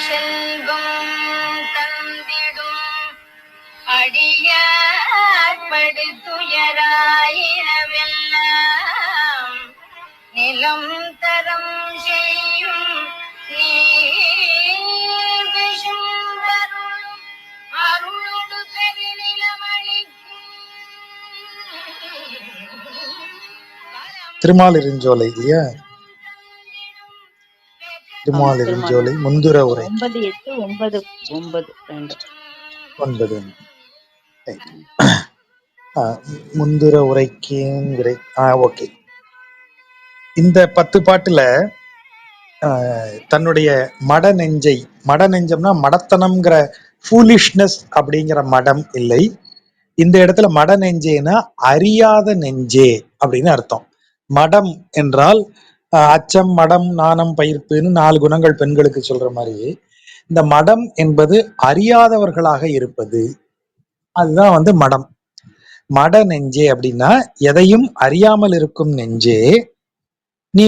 செல்வம் தந்திடும் அடியார்படு துயராயிரவெல்லாம் நிலம் தரம் செய்யும் நீர் விஷம் தரும் அருளோடு பெருநிலமளிக்கும். திருமாலிருஞ்சோலை இல்லையா? திருமாலிருஞ்சோலை முந்துர உரை 9. முந்துர உரைக்கு விரை. ஓகே. இந்த 10 பாட்டுல தன்னுடைய மடநெஞ்சம்னா மடத்தனம்ங்கிற ஃபூலிஷ்னஸ் அப்படிங்கிற மடம் இல்லை. இந்த இடத்துல மடநெஞ்சேனா அறியாத நெஞ்சே அப்படின்னு அர்த்தம். மடம் என்றால் அச்சம், மடம், நாணம், பயிர்ப்புன்னு 4 குணங்கள் பெண்களுக்கு சொல்ற மாதிரி இந்த மடம் என்பது அறியாதவர்களாக இருப்பது. அதுதான் மடம். மட நெஞ்சே அப்படின்னா எதையும் அறியாமல் இருக்கும் நெஞ்சே, நீ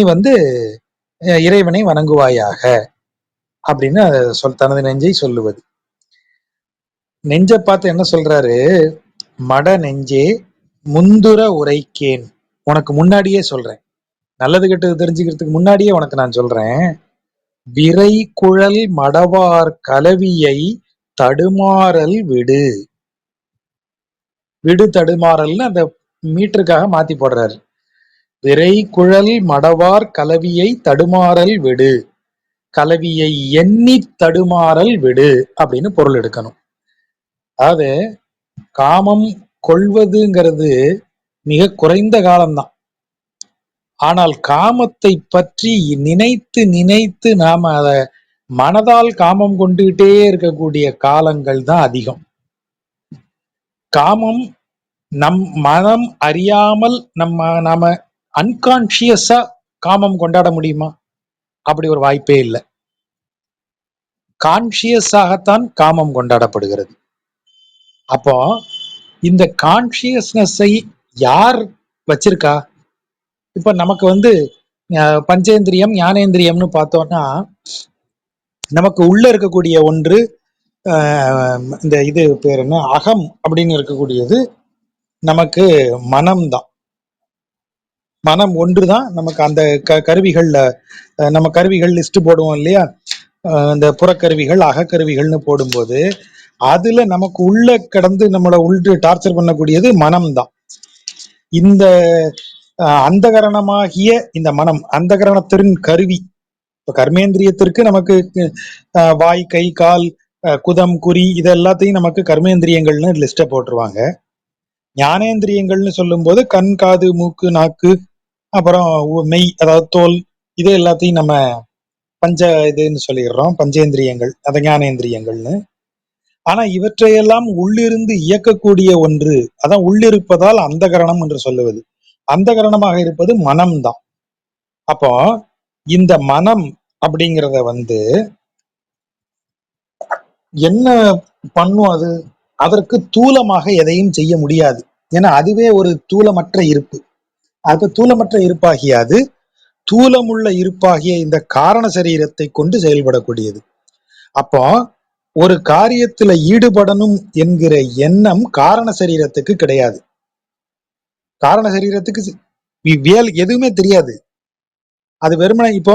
இறைவனை வணங்குவாயாக அப்படின்னு தனது நெஞ்சை சொல்லுவது. நெஞ்சை பார்த்து என்ன சொல்றாரு? மட நெஞ்சே முந்துர உரைக்கேன். உனக்கு முன்னாடியே சொல்றேன், நல்லது கெட்டது தெரிஞ்சுக்கிறதுக்கு முன்னாடியே உனக்கு நான் சொல்றேன். விரை குழல் மடவார் கலவியை தடுமாறல் விடு. விடு தடுமாறல்னு அந்த மீட்டருக்காக மாத்தி போடுறாரு. விரை குழல் மடவார் கலவியை தடுமாறல் விடு, கலவியை எண்ணி தடுமாறல் விடு அப்படின்னு பொருள் எடுக்கணும். அதாவது காமம் கொள்வதுங்கிறது மிக குறைந்த காலம்தான். ஆனால் காமத்தை பற்றி நினைத்து நினைத்து நாம அதை மனதால் காமம் கொண்டுகிட்டே இருக்கக்கூடிய காலங்கள் தான் அதிகம். காமம் நம் மனம் அறியாமல் நாம அன்கான்சியஸா காமம் கொண்டாட முடியுமா? அப்படி ஒரு வாய்ப்பே இல்லை. கான்சியஸாகத்தான் காமம் கொண்டாடப்படுகிறது. அப்போ இந்த கான்சியஸ்னஸை யார் வச்சிருக்கா? இப்ப நமக்கு பஞ்சேந்திரியம் ஞானேந்திரியம்னு பார்த்தோம்னா, நமக்கு உள்ள இருக்கக்கூடிய ஒன்று இந்த இது பேர் என்ன, அகம் அப்படின்னு இருக்கக்கூடியது நமக்கு மனம்தான். மனம் ஒன்றுதான் நமக்கு அந்த கருவிகள்ல நம்ம கருவிகள் லிஸ்ட் போடுவோம் இல்லையா? இந்த புறக்கருவிகள் அகக்கருவிகள்னு போடும்போது அதுல நமக்கு உள்ள கடந்து நம்மளை உள்ள டார்ச்சர் பண்ணக்கூடியது மனம்தான். இந்த அந்தகரணமாகிய இந்த மனம் அந்தகரணத்தின் கருவி. இப்ப கர்மேந்திரியத்திற்கு நமக்கு வாய், கை, கால், குதம், குறி இது எல்லாத்தையும் நமக்கு கர்மேந்திரியங்கள்னு லிஸ்ட போட்டுருவாங்க. ஞானேந்திரியங்கள்னு சொல்லும் போது கண், காது, மூக்கு, நாக்கு, அப்புறம் மெய், அதாவது தோல், இது எல்லாத்தையும் நம்ம இதுன்னு சொல்லிடுறோம், பஞ்சேந்திரியங்கள், அத ஞானேந்திரியங்கள்னு. ஆனா இவற்றையெல்லாம் உள்ளிருந்து இயக்கக்கூடிய ஒன்று, அதான் உள்ளிருப்பதால் அந்தகரணம் என்று சொல்லுவது. அந்தகரணமாக இருப்பது மனம்தான். அப்போ இந்த மனம் அப்படிங்கிறத என்ன பண்ணும்? அதற்கு தூலமாக எதையும் செய்ய முடியாது. ஏன்னா அதுவே ஒரு தூலமற்ற இருப்பு. அது தூலமற்ற இருப்பாகிய அது தூலமுள்ள இருப்பாகிய இந்த காரண சரீரத்தை கொண்டு செயல்படக்கூடியது. அப்போ ஒரு காரியத்துல ஈடுபடணும் என்கிற எண்ணம் காரண சரீரத்துக்கு கிடையாது. காரண சரீரத்துக்கு எதுவுமே தெரியாது. அது வெறுமனே இப்போ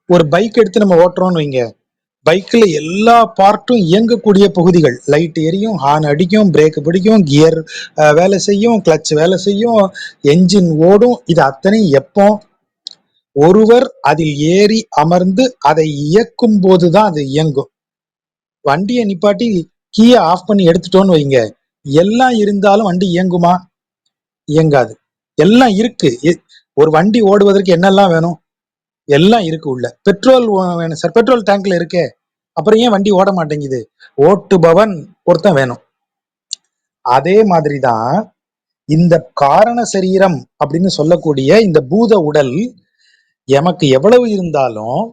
ஒரு பைக் எடுத்து நம்ம ஓட்டுறோம்னு வைங்க, பைக்ல எல்லா பார்ட்டும் இயங்கக்கூடிய பகுதிகள், லைட் எரியும், ஹார்ன் அடிக்கும், பிரேக் பிடிக்கும், கியர் வேலை செய்யும், கிளச் வேலை செய்யும், என்ஜின் ஓடும். இது அத்தனை எப்போ ஒருவர் அதில் ஏறி அமர்ந்து அதை இயக்கும் போதுதான் அது இயங்கும். வண்டியை நிப்பாட்டி கீயை ஆஃப் பண்ணி எடுத்துட்டோன்னு வைங்க, எல்லாம் இருந்தாலும் வண்டி இயங்குமா? இயங்காது. எல்லாம் இருக்கு. ஒரு வண்டி ஓடுவதற்கு என்னெல்லாம் வேணும்? எல்லாம் இருக்கு. உள்ள பெட்ரோல் வேணும் சார், பெட்ரோல் டேங்க்ல இருக்கே, அப்புறம் ஏன் வண்டி ஓட மாட்டேங்குது? ஓட்டுபவன் ஒருத்தன் வேணும். அதே மாதிரிதான் இந்த காரண சரீரம் அப்படின்னு சொல்லக்கூடிய இந்த பூத உடல் எமக்கு எவ்வளவு இருந்தாலும்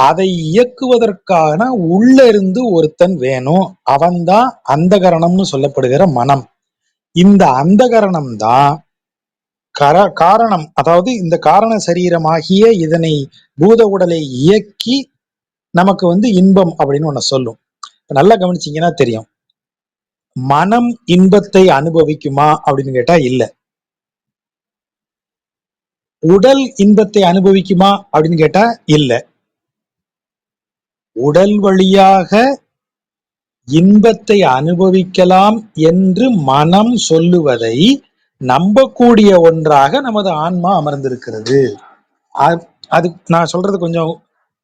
அதை இயக்குவதற்கான உள்ள இருந்து ஒருத்தன் வேணும். அவன்தான் அந்தகரணம்னு சொல்லப்படுகிற மனம். இந்த அந்தகரணம் தான் காரணம். அதாவது இந்த காரண சரீரமாகிய இதனை பூத உடலை இயக்கி நமக்கு வந்து இன்பம் அப்படின்னு ஒண்ணு சொல்லும். நல்லா கவனிச்சீங்கன்னா தெரியும். மனம் இன்பத்தை அனுபவிக்குமா அப்படின்னு கேட்டா இல்ல. உடல் இன்பத்தை அனுபவிக்குமா அப்படின்னு கேட்டா இல்ல. உடல் வழியாக இன்பத்தை அனுபவிக்கலாம் என்று மனம் சொல்லுவதை நம்பக்கூடிய ஒன்றாக நமது ஆன்மா அமர்ந்திருக்கிறது. அது நான் சொல்றது கொஞ்சம்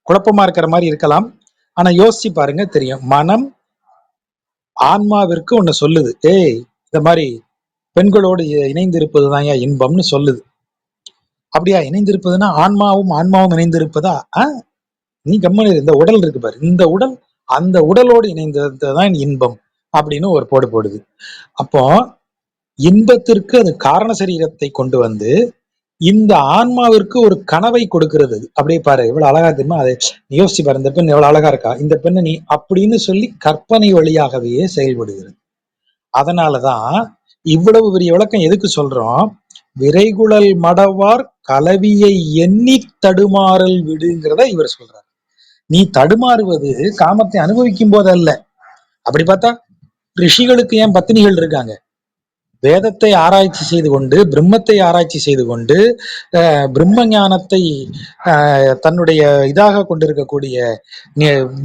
குழப்பமா இருக்கிற மாதிரி இருக்கலாம். ஆனா யோசிச்சு பாருங்க தெரியும். மனம் ஆன்மாவிற்கு ஒண்ணு சொல்லுது, ஏய் இந்த மாதிரி பெண்களோடு இணைந்து இருப்பதுதான் இன்பம்னு சொல்லுது. அப்படியா இணைந்திருப்பதுன்னா ஆன்மாவும் ஆன்மாவும் இணைந்திருப்பதா? நீ கம்மனு, இந்த உடல் இருக்கு பாரு, இந்த உடல் அந்த உடலோடு இணைந்ததுதான் இன்பம் அப்படின்னு ஒரு போடு போடுது. அப்போ இன்பத்திற்கு அது காரண சரீரத்தை கொண்டு வந்து இந்த ஆன்மாவிற்கு ஒரு கனவை கொடுக்கிறது. அப்படியே பாரு எவ்வளவு அழகா தெரியுமா, அதை யோசிச்சு பாரு, இந்த பெண் எவ்வளவு அழகா இருக்கா, இந்த பெண்ணை நீ அப்படின்னு சொல்லி கற்பனை வழியாகவே செயல்படுகிறது. அதனாலதான் இவ்வளவு பெரிய விளக்கம் எதுக்கு சொல்றோம்? விரைகுழல் மடவார் கலவியை எண்ணி தடுமாறல் விடுங்கிறத இவர் சொல்றார். நீ தடுமாறுவது காமத்தை அனுபவிக்கும் போது அல்ல. அப்படி பார்த்தா ரிஷிகளுக்கு ஏன் பத்தினிகள் இருக்காங்க? வேதத்தை ஆராய்ச்சி செய்து கொண்டு, பிரம்மத்தை ஆராய்ச்சி செய்து கொண்டு, பிரம்ம ஞானத்தை தன்னுடைய இதாக கொண்டிருக்கக்கூடிய,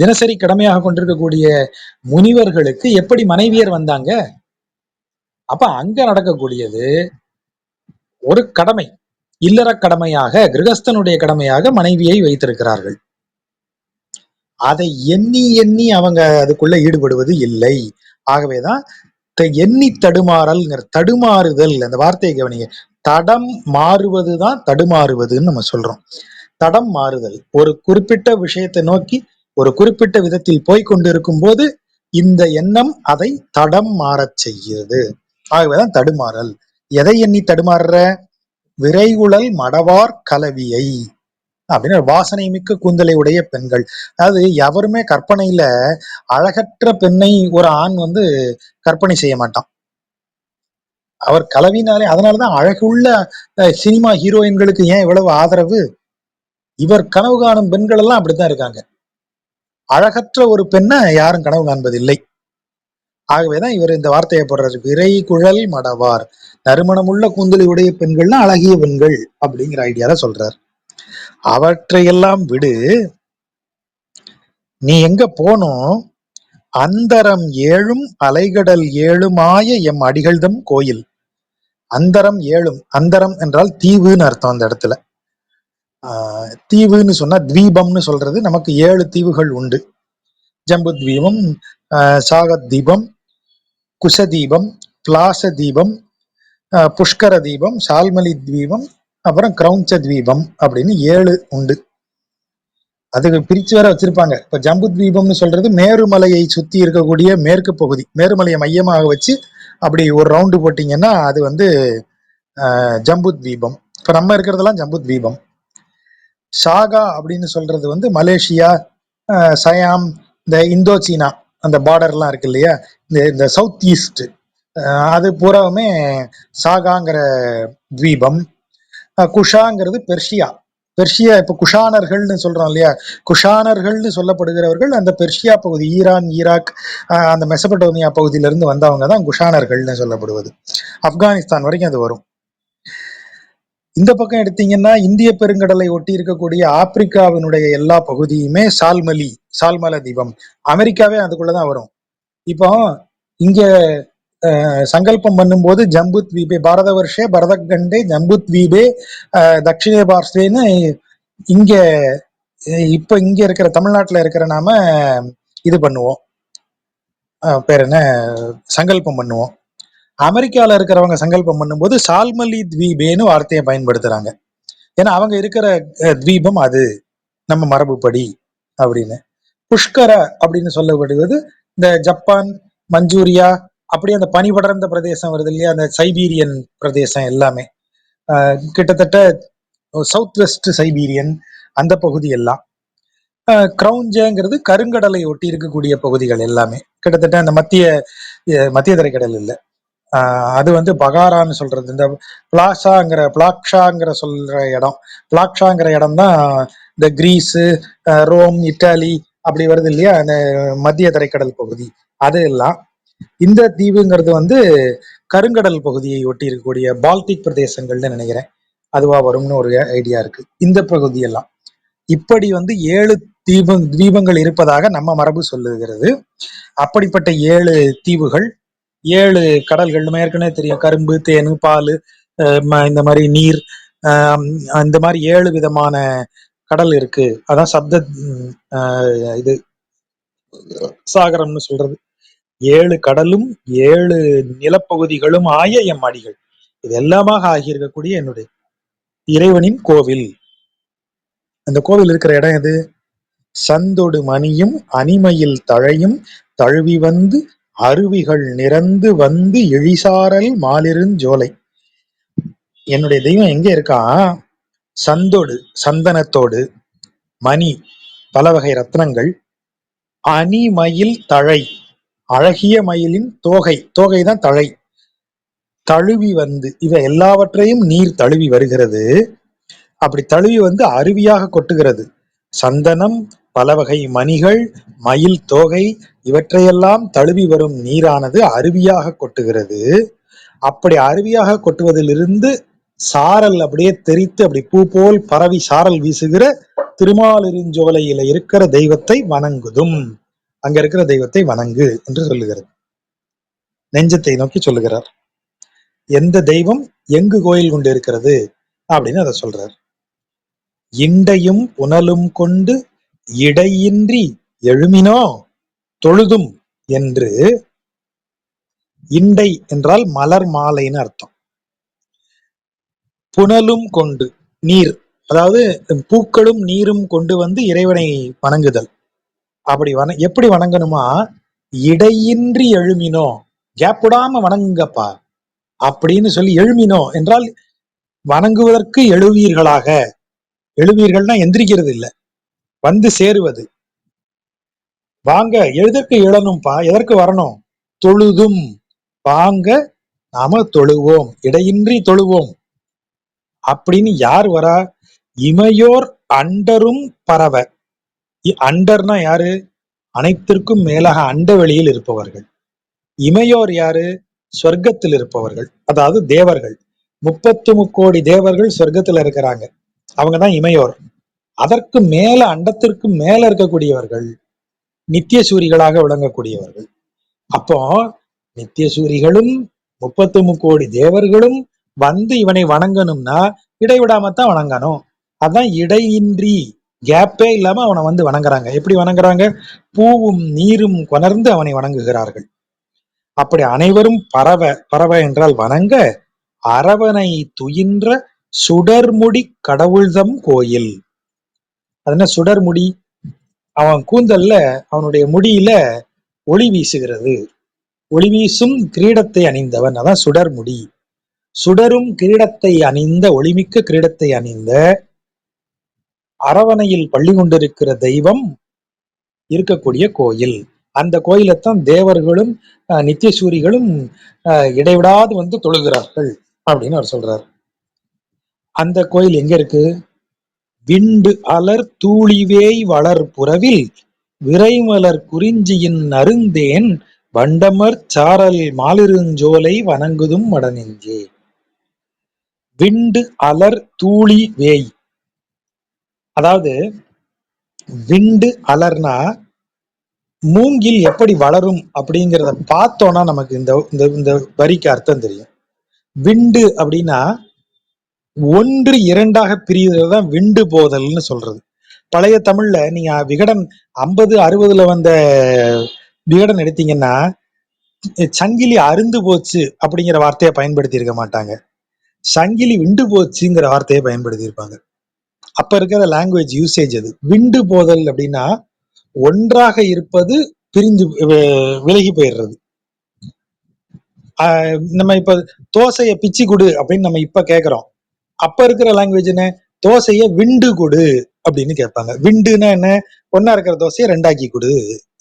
தினசரி கடமையாக கொண்டிருக்கக்கூடிய முனிவர்களுக்கு எப்படி மனைவியர் வந்தாங்க? அப்ப அங்க நடக்கக்கூடியது ஒரு கடமை, இல்லற கடமையாக, கிரகஸ்தனுடைய கடமையாக மனைவியை வைத்திருக்கிறார்கள். அதை எண்ணி எண்ணி அவங்க அதுக்குள்ள ஈடுபடுவது இல்லை. ஆகவேதான் எண்ணி தடுமாறல், தடுமாறுதல், அந்த வார்த்தையை கவனிங்க. தடம் மாறுவதுதான் தடுமாறுவதுன்னு நம்ம சொல்றோம். தடம் மாறுதல், ஒரு குறிப்பிட்ட விஷயத்தை நோக்கி ஒரு குறிப்பிட்ட விதத்தில் போய்கொண்டிருக்கும் போது இந்த எண்ணம் அதை தடம் மாறச் செய்கிறது. ஆகவேதான் தடுமாறல். எதை எண்ணி தடுமாறுற? விரைகுழல் மடவார் கலவியை அப்படின்னு, வாசனை மிக்க கூந்தலை உடைய பெண்கள். அதாவது எவருமே கற்பனையில அழகற்ற பெண்ணை ஒரு ஆண் வந்து கற்பனை செய்ய மாட்டான். அவர் கலவினாலே, அதனாலதான் அழகுள்ள சினிமா ஹீரோயின்களுக்கு ஏன் இவ்வளவு ஆதரவு? இவர் கனவு காணும் பெண்கள் எல்லாம் அப்படித்தான் இருக்காங்க. அழகற்ற ஒரு பெண்ணை யாரும் கனவு காண்பதில்லை. ஆகவேதான் இவர் இந்த வார்த்தையை போடுறாரு, விரை குழல் மடவார், நறுமணமுள்ள கூந்தலை உடைய பெண்கள்னா அழகிய பெண்கள் அப்படிங்கிற ஐடியால சொல்றார். அவற்றையெல்லாம் விடு, நீ எங்க போனோம்? அந்தரம் ஏழும் அலைகடல் ஏழுமாய எம் அடிகள்தம் கோயில். அந்தரம் ஏழும், அந்தரம் என்றால் தீவுன்னு அர்த்தம். அந்த இடத்துல தீவுன்னு சொன்னா தீபம்னு சொல்றது. நமக்கு 7 தீவுகள் உண்டு. ஜம்பு தீபம், சாகத் தீபம், குசதீபம், பிளாச தீபம், புஷ்கர தீபம், சால்மலி தீபம், அப்புறம் கிரௌஞ்ச தீபம் அப்படின்னு 7 உண்டு. அதுக்கு பிரிச்சு வேற வச்சிருப்பாங்க. இப்ப ஜம்பு தீபம்னு சொல்றது மேருமலையை சுத்தி இருக்கக்கூடிய மேற்கு பகுதி, மேருமலையை மையமாக வச்சு அப்படி ஒரு ரவுண்டு போட்டீங்கன்னா அது வந்து ஜம்பு தீபம். இப்ப நம்ம இருக்கிறதெல்லாம் ஜம்பு தீபம். ஷாகா அப்படின்னு சொல்றது வந்து மலேசியா, சயாம், இந்த இந்தோ சீனா அந்த பார்டர்லாம் இருக்கு இல்லையா, இந்த சவுத் ஈஸ்ட், அது பூராவுமே சாகாங்கிற தீபம். குஷாங்கிறது பெர்ஷியா. பெர்ஷியா இப்ப குஷானர்கள்னு சொல்றோம் இல்லையா, குஷானர்கள்னு சொல்லப்படுகிறவர்கள் அந்த பெர்ஷியா பகுதி, ஈரான், ஈராக், அந்த மெசபடோமியா பகுதியிலிருந்து வந்தவங்க தான் குஷானர்கள்னு சொல்லப்படுவது. ஆப்கானிஸ்தான் வரைக்கும் அது வரும். இந்த பக்கம் எடுத்தீங்கன்னா இந்திய பெருங்கடலை ஒட்டி இருக்கக்கூடிய ஆப்பிரிக்காவினுடைய எல்லா பகுதியுமே சால்மல தீபம். அமெரிக்காவே அதுக்குள்ளதான் வரும். இப்போ இங்க சங்கல்பம் பண்ணும்போது ஜம்புத் வீபே பாரத வருஷே பரதகண்டே ஜம்புத் வீபே தட்சிணே பார்ஸ்லேன்னு இங்க இப்ப இங்க இருக்கிற தமிழ்நாட்டுல இருக்கிற நாம இது பண்ணுவோம், பேர் என்ன, சங்கல்பம் பண்ணுவோம். அமெரிக்கால இருக்கிறவங்க சங்கல்பம் பண்ணும்போது சால்மலி தீபேன்னு வார்த்தையை பயன்படுத்துறாங்க. ஏன்னா அவங்க இருக்கிற தீபம் அது நம்ம மரபுப்படி அப்படின்னு. புஷ்கர அப்படின்னு சொல்லப்படுவது இந்த ஜப்பான், மஞ்சூரியா, அப்படியே அந்த பனி படர்ந்த பிரதேசம் வருது இல்லையா, அந்த சைபீரியன் பிரதேசம் எல்லாமே, கிட்டத்தட்ட சவுத் வெஸ்ட் சைபீரியன் அந்த பகுதி எல்லாம். கிரௌஞ்சங்கிறது கருங்கடலை ஒட்டி இருக்கக்கூடிய பகுதிகள் எல்லாமே, கிட்டத்தட்ட அந்த மத்திய தரைக்கடல் இல்லை, அது வந்து பகாரான்னு சொல்றது. இந்த பிளாக்ஷாங்கிற சொல்ற இடம், பிளாக்ஷாங்கிற இடம் தான் இந்த கிரீஸு, ரோம், இட்டாலி அப்படி வருது இல்லையா, அந்த மத்திய தரைக்கடல் பகுதி, அது எல்லாம். இந்த தீவுங்கிறது வந்து கருங்கடல் பகுதியை ஒட்டி இருக்கக்கூடிய பால்டிக் பிரதேசங்கள்னு நினைக்கிறேன், அதுவா வரும்னு ஒரு ஐடியா இருக்கு. இந்த பகுதியெல்லாம் இப்படி வந்து 7 தீபங்கள் இருப்பதாக நம்ம மரபு சொல்லுகிறது. அப்படிப்பட்ட 7 தீவுகள், 7 கடல்கள் நம்ம ஏற்கனவே தெரியும், கரும்பு, தேனு, பால், இந்த மாதிரி நீர், இந்த மாதிரி 7 விதமான கடல் இருக்கு. அதான் சப்த இது சாகரம்னு சொல்றது. 7 கடலும் 7 நிலப்பகுதிகளும் ஆய எம் அடிகள், இது எல்லாமாக ஆகியிருக்கக்கூடிய என்னுடைய இறைவனின் கோவில். அந்த கோவில் இருக்கிற இடம் எது? சந்தொடு மணியும் அணிமயில் தழையும் தழுவி வந்து அருவிகள் நிறந்து வந்து எழிசாரல் மாலிருஞ்சோலை. என்னுடைய தெய்வம் எங்க இருக்கா? சந்தோடு, சந்தனத்தோடு, மணி, பல வகை ரத்னங்கள், அணிமயில் தழை, அழகிய மயிலின் தோகை, தோகை தான் தழை, தழுவி வந்து, இவை எல்லாவற்றையும் நீர் தழுவி வருகிறது. அப்படி தழுவி வந்து அருவியாக கொட்டுகிறது. சந்தனம், பல வகை மணிகள், மயில் தோகை, இவற்றையெல்லாம் தழுவி வரும் நீரானது அருவியாக கொட்டுகிறது. அப்படி அருவியாக கொட்டுவதிலிருந்து சாரல் அப்படியே தெரித்து அப்படி பூ போல் பரவி சாரல் வீசுகிற திருமாலிருஞ்சோலையில இருக்கிற தெய்வத்தை வணங்குதும், அங்க இருக்கிற தெய்வத்தை வணங்கு என்று சொல்லுகிறது. நெஞ்சத்தை நோக்கி சொல்லுகிறார். எந்த தெய்வம் எங்கு கோயில் கொண்டு இருக்கிறது அப்படின்னு அதை சொல்றார். இண்டையும் புனலும் கொண்டு இடையின்றி எழுமினோ தொழுதும் என்று. இண்டை என்றால் மலர் மாலைன்னு அர்த்தம். புனலும் கொண்டு நீர், அதாவது பூக்களும் நீரும் கொண்டு வந்து இறைவனை வணங்குதல். அப்படி எப்படி வணங்கணுமா? இடையின்றி எழுமினோ, கேப் விடாம வணங்குங்கப்பா அப்படின்னு சொல்லி. எழுமினோ என்றால் வணங்குவதற்கு எழுவீர்களாக. எழுவீர்கள்னா எந்திரிக்கிறது இல்லை, வந்து சேருவது. வாங்க, எதற்கு எழணும்பா, எதற்கு வரணும்? தொழுதும், வாங்க நாம தொழுவோம், இடையின்றி தொழுவோம் அப்படின்னு. யார் வரா? இமையோர் அண்டரும் பரவ. அண்டர்னா யாரு? அனைத்திற்கும் மேலாக அண்ட வெளியில் இருப்பவர்கள். இமையோர் யாரு? சொர்க்கத்தில் இருப்பவர்கள், அதாவது தேவர்கள். 33 கோடி தேவர்கள் சொர்க்கத்துல இருக்கிறாங்க, அவங்கதான் இமையோர். அதற்கு மேல, அண்டத்திற்கு மேல இருக்கக்கூடியவர்கள் நித்திய சூரிகளாக விளங்கக்கூடியவர்கள். அப்போ நித்திய சூரிகளும் 33 கோடி தேவர்களும் வந்து இவனை வணங்கணும்னா இடைவிடாமத்தான் வணங்கணும். அதான் இடையின்றி, கேப்பே இல்லாம அவனை வந்து வணங்குறாங்க. எப்படி வணங்குறாங்க? பூவும் நீரும் கொணர்ந்து அவனை வணங்குகிறார்கள். அப்படி அனைவரும் பரவ, பரவ என்றால் வணங்க, அரவனை துயின்ற சுடர்முடி கடவுள்தம் கோயில். அது என்ன சுடர்முடி? அவன் கூந்தல்ல, அவனுடைய முடியில ஒளி வீசுகிறது. ஒளி வீசும் கிரீடத்தை அணிந்தவன், அதான் சுடர்முடி. சுடரும் கிரீடத்தை அணிந்த, ஒளிமிக்க கிரீடத்தை அணிந்த அரவணையில் பள்ளி கொண்டிருக்கிற தெய்வம் இருக்கக்கூடிய கோயில். அந்த கோயிலைத்தான் தேவர்களும் நித்தியசூரிகளும் இடைவிடாது வந்து தொழுகிறார்கள் அப்படின்னு அவர் சொல்றார். அந்த கோயில் எங்க இருக்கு? விண்டு அலர் தூளிவேய் வளர் புறவில் விரைமலர் குறிஞ்சியின் அருந்தேன் வண்டமர் சாரல் மாலிருஞ்சோலை வணங்குதும் மடனெஞ்சே. விண்டு அலர் தூளி வேய், அதாவது விண்டு அலர்னா மூங்கில் எப்படி வளரும் அப்படிங்கிறத பார்த்தோம்னா நமக்கு இந்த வரிக்கு அர்த்தம் தெரியும். விண்டு அப்படின்னா ஒன்று இரண்டாக பிரிகிறது தான் விண்டு போதல்னு சொல்றது. பழைய தமிழ்ல நீங்க விகடன் 50-60 வந்த விகடன் எடுத்தீங்கன்னா சங்கிலி அருந்து போச்சு அப்படிங்கிற வார்த்தையை பயன்படுத்தி இருக்க மாட்டாங்க, சங்கிலி விண்டு போச்சுங்கிற வார்த்தையை பயன்படுத்தி இருப்பாங்க. அப்ப இருக்கிற லாங்குவேஜ் யூசேஜ் அது. விண்டு போதல் அப்படின்னா ஒன்றாக இருப்பது பிரிஞ்சு விலகி போயிடுறது. நம்ம இப்ப தோசையை பிச்சு கொடு அப்படின்னு நம்ம இப்ப கேக்குறோம். அப்ப இருக்கிற லாங்குவேஜ் என்ன? தோசைய விண்டு கொடு அப்படின்னு கேட்பாங்க. விண்டுனா என்ன? ஒன்னா இருக்கிற தோசையை ரெண்டாக்கி கொடு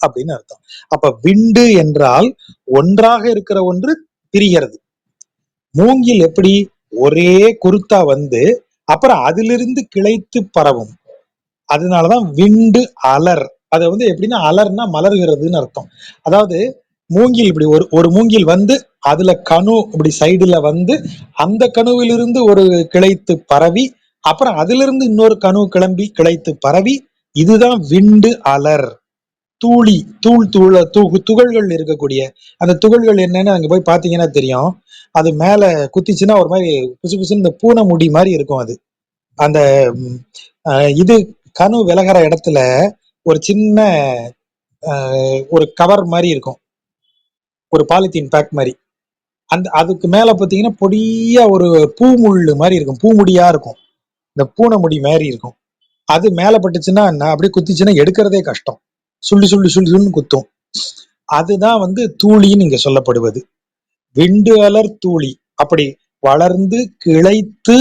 அப்படின்னு அர்த்தம். அப்ப விண்டு என்றால் ஒன்றாக இருக்கிற ஒன்று பிரிகிறது. மூங்கில் எப்படி ஒரே குருத்தா வந்து அப்புறம் அதிலிருந்து கிளைத்து பரவும். அதனாலதான் விண்டு அலர் அதை வந்து எப்படின்னா அலர்னா மலர்கிறதுன்னு அர்த்தம். அதாவது மூங்கில் இப்படி ஒரு ஒரு மூங்கில் வந்து அதுல கணு இப்படி சைடுல வந்து அந்த கணுவிலிருந்து ஒரு கிளைத்து பரவி அப்புறம் அதுல இருந்து இன்னொரு கணு கிளம்பி கிளைத்து பரவி, இதுதான் விண்டு அலர். தூளி துகள்கள் இருக்கக்கூடிய அந்த துகள்கள் என்னன்னு அங்க போய் பாத்தீங்கன்னா தெரியும். அது மேல குத்திச்சுன்னா ஒரு மாதிரி புசு புசுன்னு இந்த பூனை முடி மாதிரி இருக்கும். அது அந்த இது கணு விலகிற இடத்துல ஒரு சின்ன ஒரு கவர் மாதிரி இருக்கும், ஒரு பாலித்தீன் பேக் மாதிரி. அந்த அதுக்கு மேல பாத்தீங்கன்னா பொடியா ஒரு பூமுள்ளு மாதிரி இருக்கும், பூமுடியா இருக்கும், இந்த பூனை முடி மாதிரி இருக்கும். அது மேல பட்டுச்சுன்னா என்ன, அப்படியே குத்திச்சுன்னா எடுக்கிறதே கஷ்டம், சுள்ளி சுள்ளி சுள்ளி சுள்ளுன்னு குத்தும். அதுதான் வந்து தூளின்னு இங்க சொல்லப்படுவது. விண்டு அலர் தூளி, அப்படி வளர்ந்து கிளைத்து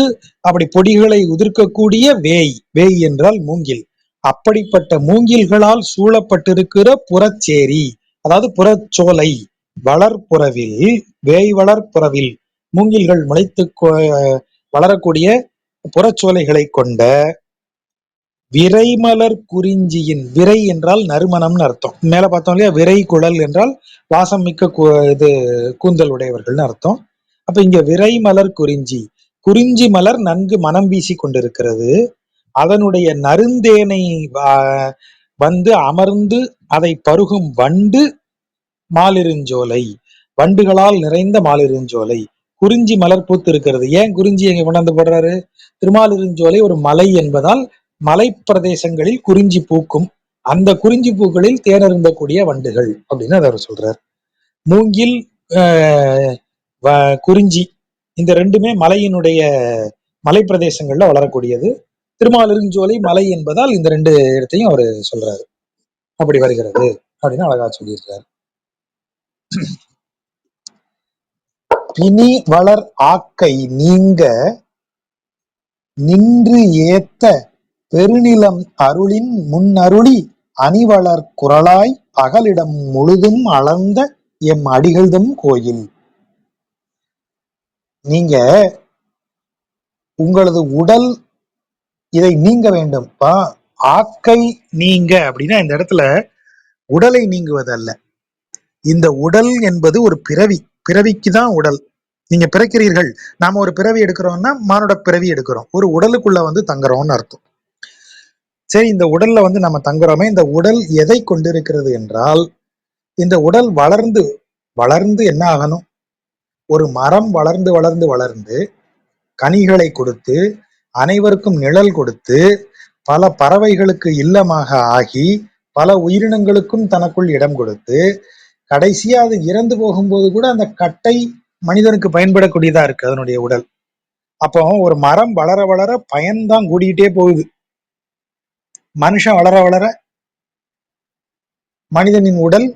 அப்படி பொடிகளை உதிர்க்கக்கூடிய வேய். வேய் என்றால் மூங்கில். அப்படிப்பட்ட மூங்கில்களால் சூழப்பட்டிருக்கிற புறச்சேரி, அதாவது புறச்சோலை, வளர்ப்புறவில், வேய் வளர்ப்புறவில் மூங்கில்கள் முளைத்து வளரக்கூடிய புறச்சோலைகளை கொண்ட விரைமலர் குறிஞ்சியின், விரை என்றால் நறுமணம்னு அர்த்தம். மேல பார்த்தோம் இல்லையா, விரை குழல் என்றால் வாசம் மிக்க இது கூந்தல் உடையவர்கள்னு அர்த்தம். அப்ப இங்க விரைமலர் குறிஞ்சி, குறிஞ்சி மலர் நன்கு மனம் வீசி கொண்டிருக்கிறது. அதனுடைய நறுந்தேனை வந்து அமர்ந்து அதை பருகும் வண்டு மாலிருஞ்சோலை, வண்டுகளால் நிறைந்த மாலிருஞ்சோலை. குறிஞ்சி மலர் பூத்து இருக்கிறது. ஏன் குறிஞ்சி எங்க கொண்டாந்து போடுறாரு? திருமாலிருஞ்சோலை ஒரு மலை என்பதால் மலை பிரதேசங்களில் குறிஞ்சி பூக்கும். அந்த குறிஞ்சி பூக்களில் தேனருந்தக்கூடிய வண்டுகள் அப்படின்னு அவர் சொல்றார். மூங்கில், குறிஞ்சி, இந்த ரெண்டுமே மலையினுடைய மலை பிரதேசங்கள்ல வளரக்கூடியது. திருமாலிருஞ்சோலை மலை என்பதால் இந்த ரெண்டு இடத்தையும் அவர் சொல்றாரு. அப்படி வருகிறது அப்படின்னு அழகா சொல்லியிருக்காரு. பிணி வளர் ஆக்கை நீங்க நின்று ஏத்த பெருநிலம் அருளின் முன்னருளி அணிவளர் குரலாய் அகலிடம் முழுதும் அளந்த எம் அடிகள்தம் கோயில். நீங்க உங்களது உடல் இதை நீங்க வேண்டும். ஆக்கை நீங்க அப்படின்னா இந்த இடத்துல உடலை நீங்குவது அல்ல. இந்த உடல் என்பது ஒரு பிறவி, பிறவிக்கு தான் உடல். நீங்க பிறக்கிறீர்கள், நாம ஒரு பிறவி எடுக்கிறோம்னா மானுட பிறவி எடுக்கிறோம், ஒரு உடலுக்குள்ள வந்து தங்குறோம்னு அர்த்தம். சரி, இந்த உடல்ல வந்து நம்ம தங்குறோமே, இந்த உடல் எதை கொண்டிருக்கிறது என்றால், இந்த உடல் வளர்ந்து வளர்ந்து என்ன ஆகணும், ஒரு மரம் வளர்ந்து வளர்ந்து வளர்ந்து கனிகளை கொடுத்து அனைவருக்கும் நிழல் கொடுத்து பல பறவைகளுக்கு இல்லமாக ஆகி பல உயிரினங்களுக்கும் தனக்குள் இடம் கொடுத்து கடைசியா அது இறந்து போகும்போது கூட அந்த கட்டை மனிதனுக்கு பயன்படக்கூடியதா இருக்கு அதனுடைய உடல். அப்போ ஒரு மரம் வளர வளர பயன்தான் கூடிக்கிட்டே போகுது. மனுஷன் வளர வளர மனிதனின் உடல்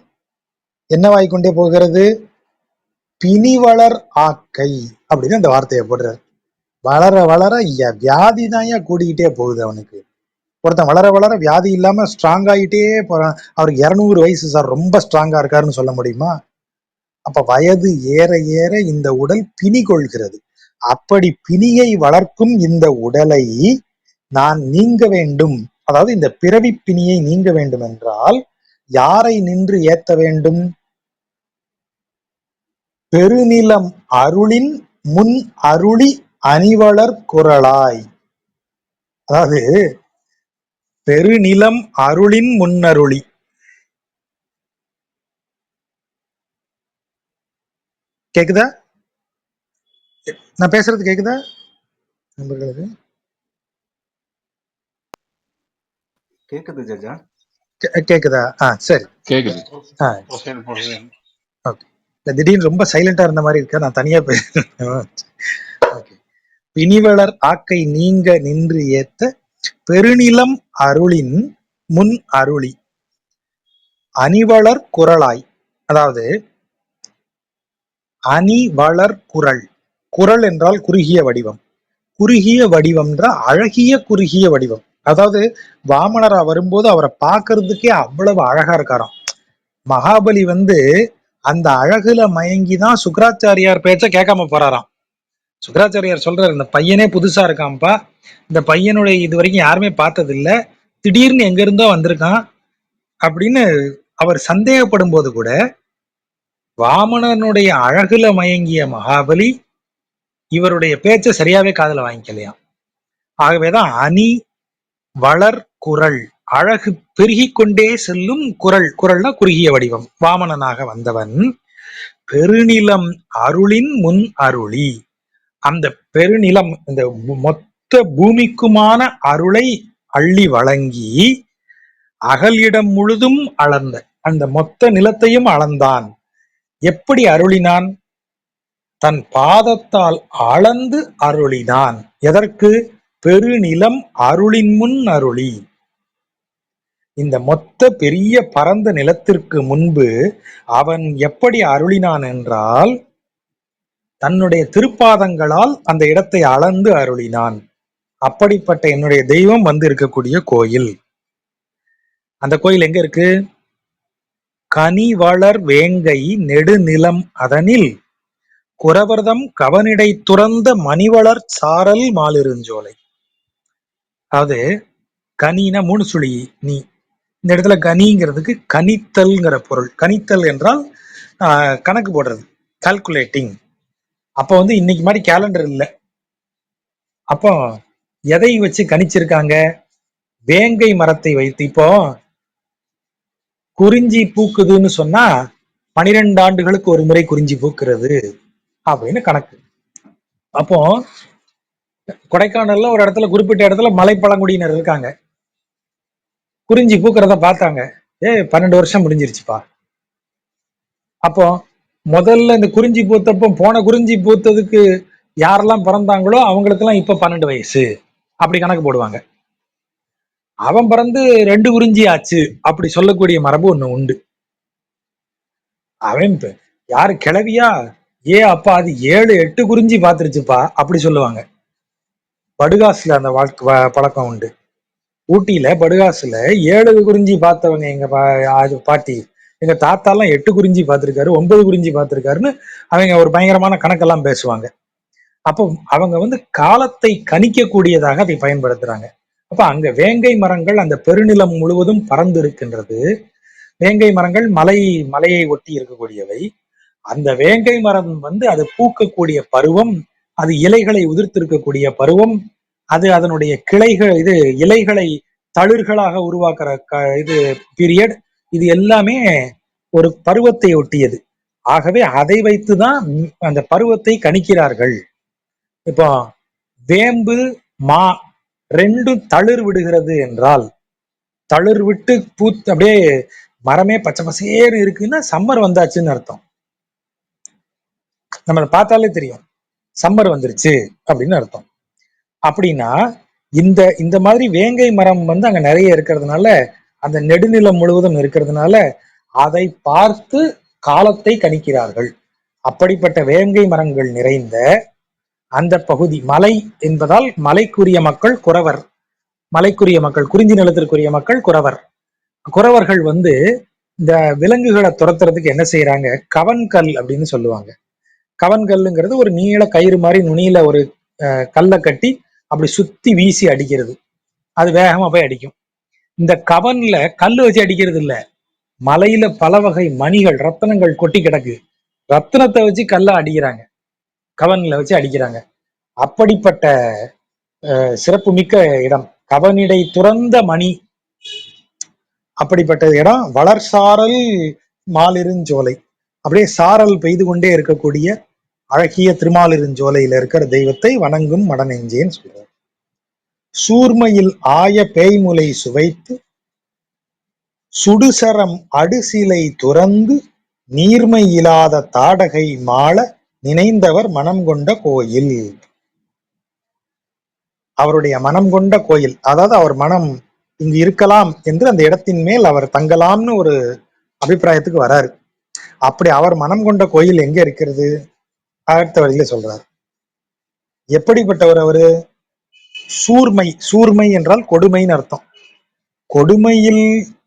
என்னவாய்க்கொண்டே போகிறது? பிணிவளர் ஆக்கை அப்படின்னு அந்த வார்த்தையை போடுறாரு. வளர வளர வியாதி தான் கூடிக்கிட்டே போகுது அவனுக்கு. ஒருத்தன் வளர வளர வியாதி இல்லாம ஸ்ட்ராங் ஆகிட்டே போறான். அவருக்கு 200 வயசு சார், ரொம்ப ஸ்ட்ராங்கா இருக்காருன்னு சொல்ல முடியுமா? அப்ப வயது ஏற ஏற இந்த உடல் பிணி கொள்கிறது. அப்படி பிணியை வளர்க்கும் இந்த உடலை நான் நீங்க வேண்டும், அதாவது இந்த பிறவி பிணியை நீங்க வேண்டும் என்றால் யாரை நின்று ஏத்த வேண்டும்? பெருநிலம் அருளின் முன் அருளி அணிவளர் குரலாய். அதாவது பெருநிலம் அருளின் முன்னருளி. கேக்குதா? நான் பேசுறது கேக்குதா நண்பர்களுக்கு? கேக்குது ஜஜா. கேக்குதா? சரி, கேக்குது. ஓகே. திடீர்னு ரொம்ப சைலண்டா இருந்த மாதிரி இருக்க, நான் தனியா பேசுறேன். பிணிவளர் ஆக்கை நீங்க நின்று ஏத்த பெருநிலம் அருளின் முன் அருளி அணிவளர் குரலாய். அதாவது அணிவளர் குரல், குரல் என்றால் குறுகிய வடிவம், குறுகிய வடிவம்ன்ற அழகிய குறுகிய வடிவம். அதாவது வாமனரா வரும்போது அவரை பார்க்கறதுக்கே அவ்வளவு அழகா இருக்காராம். மகாபலி வந்து அந்த அழகுல மயங்கிதான் சுக்கராச்சாரியார் பேச்ச கேட்காம போறாராம். சுக்கராச்சாரியார் சொல்றாரு, இந்த பையனே புதுசா இருக்கான்ப்பா, இந்த பையனுடைய இது வரைக்கும் யாருமே பார்த்தது இல்ல, திடீர்னு எங்க இருந்தோ வந்திருக்கான், அப்படின்னு அவர் சந்தேகப்படும் போது கூட வாமனனுடைய அழகுல மயங்கிய மகாபலி இவருடைய பேச்ச சரியாவே காதுல வாங்கிக்கலையாம். ஆகவேதான் அணி வளர் குரல், அழகு பெருகிக் கொண்டே செல்லும் குரல், குரல்னா குறுகிய வடிவம், வாமனனாக வந்தவன் பெருநிலம் அருளின் முன் அருளி, அந்த பெருநிலம் இந்த மொத்த பூமிக்குமான அருளை அள்ளி வழங்கி அகல் இடம் முழுதும் அளந்த, அந்த மொத்த நிலத்தையும் அளந்தான். எப்படி அருளினான்? தன் பாதத்தால் அளந்து அருளினான். எதற்கு? பெருநிலம் அருளின் முன் அருளி. இந்த மொத்த பெரிய பரந்த நிலத்திற்கு முன்பு அவன் எப்படி அருளினான் என்றால் தன்னுடைய திருப்பாதங்களால் அந்த இடத்தை அளந்து அருளினான். அப்படிப்பட்ட என்னுடைய தெய்வம் வந்து இருக்கக்கூடிய கோயில். அந்த கோயில் எங்க இருக்கு? கனிவளர் வேங்கை நெடுநிலம் அதனில் குறவர்தம் கவனிடை துறந்த மணிவளர் சாரல் மாலிருஞ்சோலை. அதாவது கனினா 3 சுழி நீ, இந்த இடத்துல கனிங்கிறதுக்கு கணித்தல்ங்கிற பொருள். கணித்தல் என்றால் கணக்கு போடுறது, கால்குலேட்டிங். அப்போ வந்து இன்னைக்கு மாதிரி கேலண்டர் இல்லை. அப்போ எதை வச்சு கணிச்சிருக்காங்க? வேங்கை மரத்தை வைத்து. இப்போ குறிஞ்சி பூக்குதுன்னு சொன்னா 12 ஆண்டுகளுக்கு ஒரு முறை குறிஞ்சி பூக்கிறது அப்படின்னு கணக்கு. அப்போ கொடைக்கானல்ல ஒரு இடத்துல, குறிப்பிட்ட இடத்துல மலை பழங்குடியினர் இருக்காங்க. குறிஞ்சி பூக்கிறத பார்த்தாங்க. 12 வருஷம் முடிஞ்சிருச்சுப்பா. அப்போ முதல்ல இந்த குறிஞ்சி பூத்தப்போ, போன குறிஞ்சி பூத்ததுக்கு யாரெல்லாம் பிறந்தாங்களோ அவங்களுக்கெல்லாம் இப்ப 12 வயசு அப்படி கணக்கு போடுவாங்க. அவன் பிறந்து 2 குறிஞ்சி ஆச்சு அப்படி சொல்லக்கூடிய மரபு ஒண்ணு உண்டு. அவன் யாரு கிளவியா? அப்பா அது 7-8 குறிஞ்சி பாத்துருச்சுப்பா அப்படி சொல்லுவாங்க. படுகாசுல அந்த பழக்கம் உண்டு. ஊட்டியில படுகாசுல 7 குறிஞ்சி பார்த்தவங்க எங்க பாட்டி. எங்க தாத்தாலாம் 8 குறிஞ்சி பார்த்திருக்காரு, 9 குறிஞ்சி பார்த்திருக்காருன்னு அவங்க ஒரு பயங்கரமான கணக்கெல்லாம் பேசுவாங்க. அப்போ அவங்க வந்து காலத்தை கணிக்கக்கூடியதாக அதை பயன்படுத்துறாங்க. அப்ப அங்க வேங்கை மரங்கள் அந்த பெருநிலம் முழுவதும் பறந்து இருக்கின்றது. வேங்கை மரங்கள் மலையை ஒட்டி இருக்கக்கூடியவை. அந்த வேங்கை மரம் வந்து அது பூக்கக்கூடிய பருவம், அது இலைகளை உதிர்த்திருக்கக்கூடிய பருவம், அது அதனுடைய கிளைகள் இலைகளை தளிர்களாக உருவாக்குற இது பீரியட், இது எல்லாமே ஒரு பருவத்தை ஒட்டியது. ஆகவே அதை வைத்துதான் அந்த பருவத்தை கணிக்கிறார்கள். இப்போ வேம்பு மா 2 தளிர் விடுகிறது என்றால், தளிர் விட்டு பூத்து அப்படியே மரமே பச்சை பசேறு இருக்குன்னா சம்மர் வந்தாச்சுன்னு அர்த்தம். நம்ம பார்த்தாலே தெரியும் சம்மர் வந்துருச்சு அப்படின்னு அர்த்தம். அப்படின்னா இந்த மாதிரி வேங்கை மரம் வந்து அங்க நிறைய இருக்கிறதுனால, அந்த நெடுநிலம் முழுவதும் இருக்கிறதுனால அதை பார்த்து காலத்தை கணிக்கிறார்கள். அப்படிப்பட்ட வேங்கை மரங்கள் நிறைந்த அந்த பகுதி, மலை என்பதால் மலைக்குரிய மக்கள் குறவர், மலைக்குரிய மக்கள், குறிஞ்சி நிலத்திற்குரிய மக்கள் குறவர். குறவர்கள் வந்து இந்த விலங்குகளை துரத்துறதுக்கு என்ன செய்யறாங்க? கவன்கல் அப்படின்னு சொல்லுவாங்க. கவன்கல்லுங்கிறது ஒரு நீள கயிறு மாதிரி நுனியில ஒரு கல்லை கட்டி அப்படி சுத்தி வீசி அடிக்கிறது. அது வேகமா போய் அடிக்கும். இந்த கவன்ல கல்லு வச்சு அடிக்கிறது இல்ல, மலையில பல வகை மணிகள், ரத்தனங்கள் கொட்டி கிடக்கு, ரத்தினத்தை வச்சு கல்ல அடிக்கிறாங்க, கவன்ல வச்சு அடிக்கிறாங்க. அப்படிப்பட்ட சிறப்பு மிக்க இடம் கவனிடை துறந்த மணி. அப்படிப்பட்ட இடம் வளர்சாரல் மாலிருஞ்சோலை. அப்படியே சாரல் பெய்து கொண்டே இருக்கக்கூடிய அழகிய திருமாலிருஞ்சோலையில இருக்கிற தெய்வத்தை வணங்கும் மடநெஞ்சேன்னு சொல்றார். சூர்மையில் ஆய பேய்முலை சுவைத்து சுடுசரம் அடுசிலை துறந்து நீர்மை இல்லாத தாடகை மாள நினைந்தவர் மனம் கொண்ட கோயில். அவருடைய மனம் கொண்ட கோயில், அதாவது அவர் மனம் இங்கு இருக்கலாம் என்று அந்த இடத்தின் மேல் அவர் தங்கலாம்னு ஒரு அபிப்பிராயத்துக்கு வராரு. அப்படி அவர் மனம் கொண்ட கோயில் எங்க இருக்கிறது? அடுத்த வழியில சொல்றார். எப்படிப்பட்டவர் அவரு? சூர்மை, சூர்மை என்றால் கொடுமைன்னு அர்த்தம்.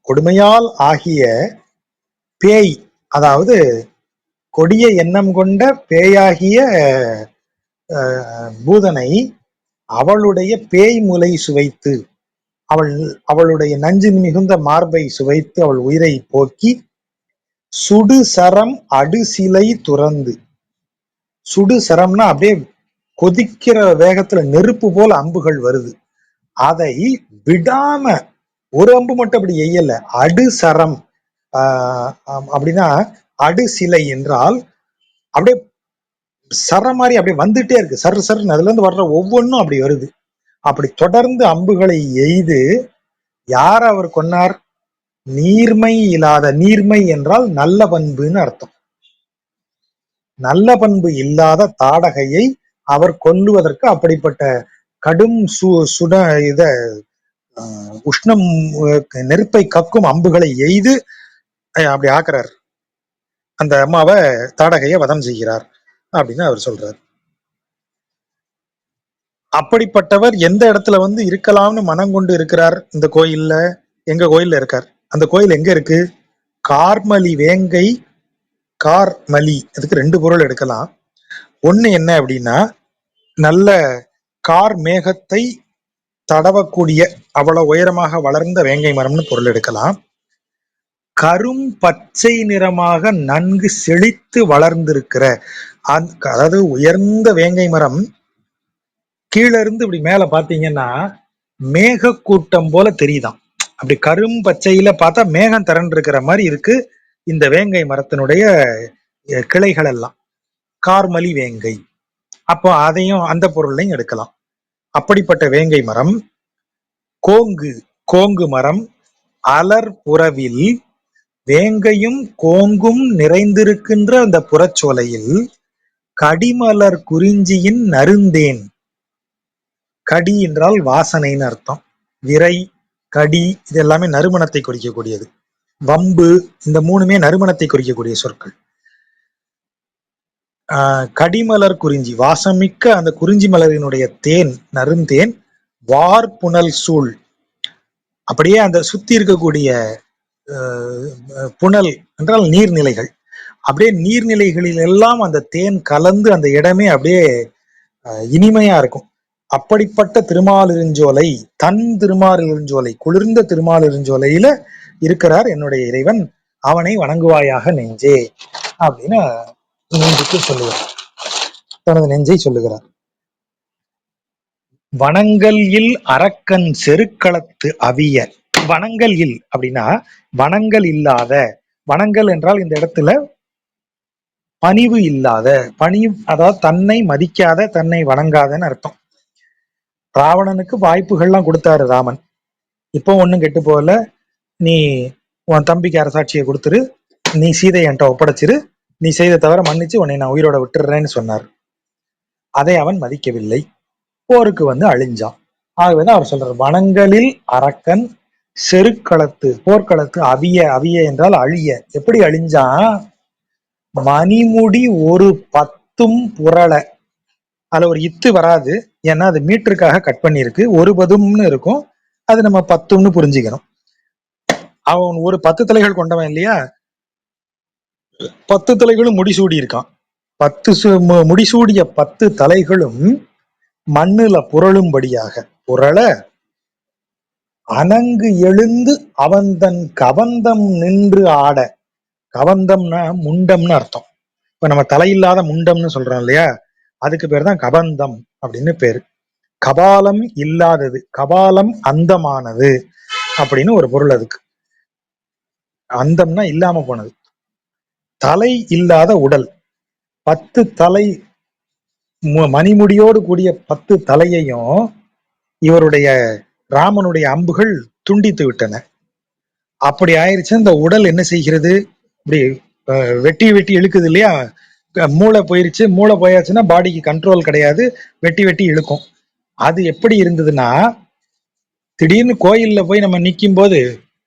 கொடுமையால் ஆகிய பேய், அதாவது கொடிய எண்ணம் கொண்ட பேயாகிய பூதனை அவளுடைய பேய் முலை சுவைத்து, அவள் அவளுடைய நஞ்சு மிகுந்த மார்பை சுவைத்து அவள் உயிரை போக்கி சுடு சரம் அடுசிலை துறந்து. சுடு சரம்னா அப்படியே கொதிக்கிற வேகத்துல நெருப்பு போல அம்புகள் வருது. அதை விடாம ஒரு அம்பு மட்டும் அப்படி எய்யல, அடுசரம். அப்படின்னா அடுசிலை என்றால் அப்படியே சரம் மாதிரி அப்படியே வந்துட்டே இருக்கு, சர் சர்ன்னு அதுல இருந்து வர்ற ஒவ்வொன்றும் அப்படி வருது. அப்படி தொடர்ந்து அம்புகளை எய்து யார் அவர் கொன்னார்? நீர்மை இல்லாத, நீர்மை என்றால் நல்ல பண்புன்னு அர்த்தம். நல்ல பண்பு இல்லாத தாடகையை அவர் கொல்லுவதற்கு அப்படிப்பட்ட கடும் சுட இத உஷ்ணம் நெருப்பை கக்கும் அம்புகளை எய்து அப்படி ஆக்குறார். அந்த அம்மாவை தாடகையை வதம் செய்கிறார் அப்படின்னு அவர் சொல்றார். அப்படிப்பட்டவர் எந்த இடத்துல வந்து இருக்கலாம்னு மனம் கொண்டு இருக்கிறார்? இந்த கோயில்ல, எங்க கோயில்ல இருக்கார். அந்த கோயில் எங்க இருக்கு? கார்மலி வேங்கை. கார்மலி, அதுக்கு ரெண்டு பொருள் எடுக்கலாம். ஒண்ணு என்ன அப்படின்னா, நல்ல கார் மேகத்தை தடவக்கூடிய அவ்வளவு உயரமாக வளர்ந்த வேங்கை மரம்னு பொருள் எடுக்கலாம். கரும் பச்சை நிறமாக நன்கு செழித்து வளர்ந்திருக்கிற, அதாவது உயர்ந்த வேங்கை மரம் கீழே இருந்து இப்படி மேல பாத்தீங்கன்னா மேக கூட்டம் போல தெரியுதாம். அப்படி கரும் பச்சையில பார்த்தா மேகம் திரண்டு இருக்கிற மாதிரி இருக்கு இந்த வேங்கை மரத்தினுடைய கிளைகள் எல்லாம். கார்மலி வேங்கை. அப்போ அதையும் அந்த பொருளையும் எடுக்கலாம். அப்படிப்பட்ட வேங்கை மரம். கோங்கு, கோங்கு மரம். அலர் புறவில் வேங்கையும் கோங்கும் நிறைந்திருக்கின்ற அந்த புறச்சோலையில் கடிமலர் குறிஞ்சியின் நருந்தேன். கடி என்றால் வாசனைன்னு அர்த்தம். விரை, கடி இது எல்லாமே நறுமணத்தை குறிக்கக்கூடியது. வம்பு, இந்த மூணுமே நறுமணத்தை குறிக்கக்கூடிய சொற்கள். கடிமலர் குறிஞ்சி, வாசமிக்க அந்த குறிஞ்சி மலரினுடைய தேன், நறுந்தேன். வார்புனல் சூழ், அப்படியே அந்த சுத்தி இருக்கக்கூடிய புனல் என்றால் நீர்நிலைகள், அப்படியே நீர்நிலைகளில் எல்லாம் அந்த தேன் கலந்து அந்த இடமே அப்படியே இனிமையா இருக்கும். அப்படிப்பட்ட திருமாலிருஞ்சோலை, தன் திருமாலிருஞ்சோலை, குளிர்ந்த திருமாலிருஞ்சோலையில இருக்கிறார் என்னுடைய இறைவன், அவனை வணங்குவாயாக நெஞ்சே அப்படின்னு நெஞ்சுக்கு சொல்லுகிறார், தனது நெஞ்சை சொல்லுகிறார். வனங்கள் இல் அரக்கன் செருக்களத்து அவிய. வனங்கள் இல் அப்படின்னா வனங்கள் இல்லாத, வனங்கள் என்றால் இந்த இடத்துல பணிவு இல்லாத, பணிவு அதாவது தன்னை மதிக்காத, தன்னை வணங்காதன்னு அர்த்தம். ராவணனுக்கு வாய்ப்புகள்லாம் கொடுத்தாரு ராமன். இப்போ ஒன்னும் கெட்டு போகல, நீ உன் தம்பிக்கு அரசாட்சியை கொடுத்துரு, நீ சீதை என்கிட்ட ஒப்படைச்சிரு, நீ செய்த தவிர மன்னிச்சு உன்னை நான் உயிரோட விட்டுடுறேன்னு சொன்னார். அதை அவன் மதிக்கவில்லை, போருக்கு வந்து அழிஞ்சான். ஆகவேதான் அவர் சொல்றார், வனங்களில் அரக்கன் செருக்களத்து, போர்க்களத்து அவிய. அவிய என்றால் அழிய. எப்படி அழிஞ்சான்? மணிமுடி ஒரு பத்தும் புரள. அதுல ஒரு இத்து வராது, ஏன்னா அது மீட்டருக்காக கட் பண்ணிருக்கு. ஒரு பதும்னு இருக்கும், அது நம்ம பத்தும்னு புரிஞ்சுக்கணும். அவன் ஒரு 10 தலைகள் கொண்டவன் இல்லையா, 10 தலைகளும் முடிசூடி இருக்கான். 10 முடிசூடிய 10 தலைகளும் மண்ணுல புரளும்படியாக புரள அணங்கு எழுந்து அவன் தன் கவந்தம் நின்று ஆட. கவந்தம்னா முண்டம்னு அர்த்தம். இப்ப நம்ம தலையில்லாத முண்டம்னு சொல்றோம் இல்லையா, அதுக்கு பேர் தான் கபந்தம் அப்படின்னு பேரு. கபாலம் இல்லாதது, கபாலம் அந்தமானது அப்படின்னு ஒரு பொருள் அதுக்கு. அந்தம்னா இல்லாம போனது. தலை இல்லாத உடல், 10 தலை, மணிமுடியோடு கூடிய 10 தலையையும் இவருடைய ராமனுடைய அம்புகள் துண்டித்து விட்டன. அப்படி ஆயிடுச்சு. இந்த உடல் என்ன செய்கிறது, இப்படி வெட்டி வெட்டி இழுக்குது இல்லையா, மூளை போயிருச்சு. மூளை போயாச்சுன்னா பாடிக்கு கண்ட்ரோல் கிடையாது, வெட்டி வெட்டி இழுக்கும். அது எப்படி இருந்ததுன்னா, திடீர்னு கோயில்ல போய் நம்ம நிற்கும் போது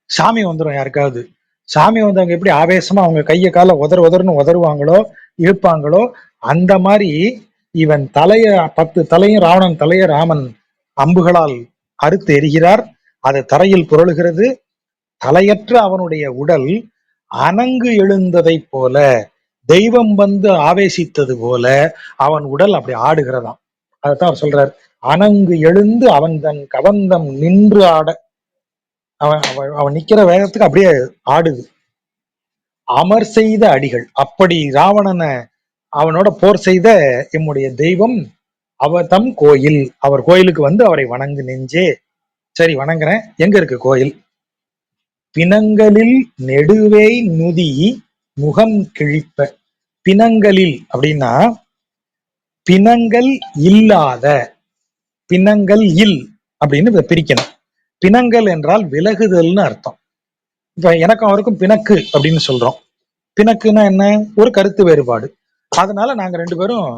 சாமி வந்துடும். யாருக்காவது சாமி வந்தவங்க எப்படி ஆவேசமா அவங்க கையை கால உதறுன்னு உதறுவாங்களோ, இழுப்பாங்களோ, அந்த மாதிரி இவன் தலைய 10 தலையும், ராவணன் தலைய ராமன் அம்புகளால் அறுத்து எரிகிறார். அது தரையில் புரளுகிறது. தலையற்ற அவனுடைய உடல் அணங்கு எழுந்ததை போல, தெய்வம் வந்து ஆவேசித்தது போல அவன் உடல் அப்படி ஆடுகிறதாம். அதைத்தான் அவர் சொல்றார், அணங்கு எழுந்து அவன் தன் கவந்தம் நின்று ஆட. அவன் நிக்கிற வேகத்துக்கு அப்படியே ஆடுது. அமர் செய்த அடிகள், அப்படி ராவணனை அவனோட போர் செய்த எம்முடைய தெய்வம் அவர் தம் கோயில், அவர் கோயிலுக்கு வந்து அவரை வணங்கு நெஞ்சே. சரி, வணங்குறேன். எங்க இருக்கு கோயில்? பிணங்களில் நெடுவேய் நுதி முகம் கிழிப்ப. பிணங்களில் அப்படின்னா பிணங்கள் இல்லாத, பிணங்கள் இல் அப்படின்னு இதை பிரிக்கணும். பிணங்கள் என்றால் விலகுதல்னு அர்த்தம். இப்ப எனக்கும் அவருக்கும் பிணக்கு அப்படின்னு சொல்றோம். பிணக்குன்னா என்ன? ஒரு கருத்து வேறுபாடு. அதனால நாங்க ரெண்டு பேரும்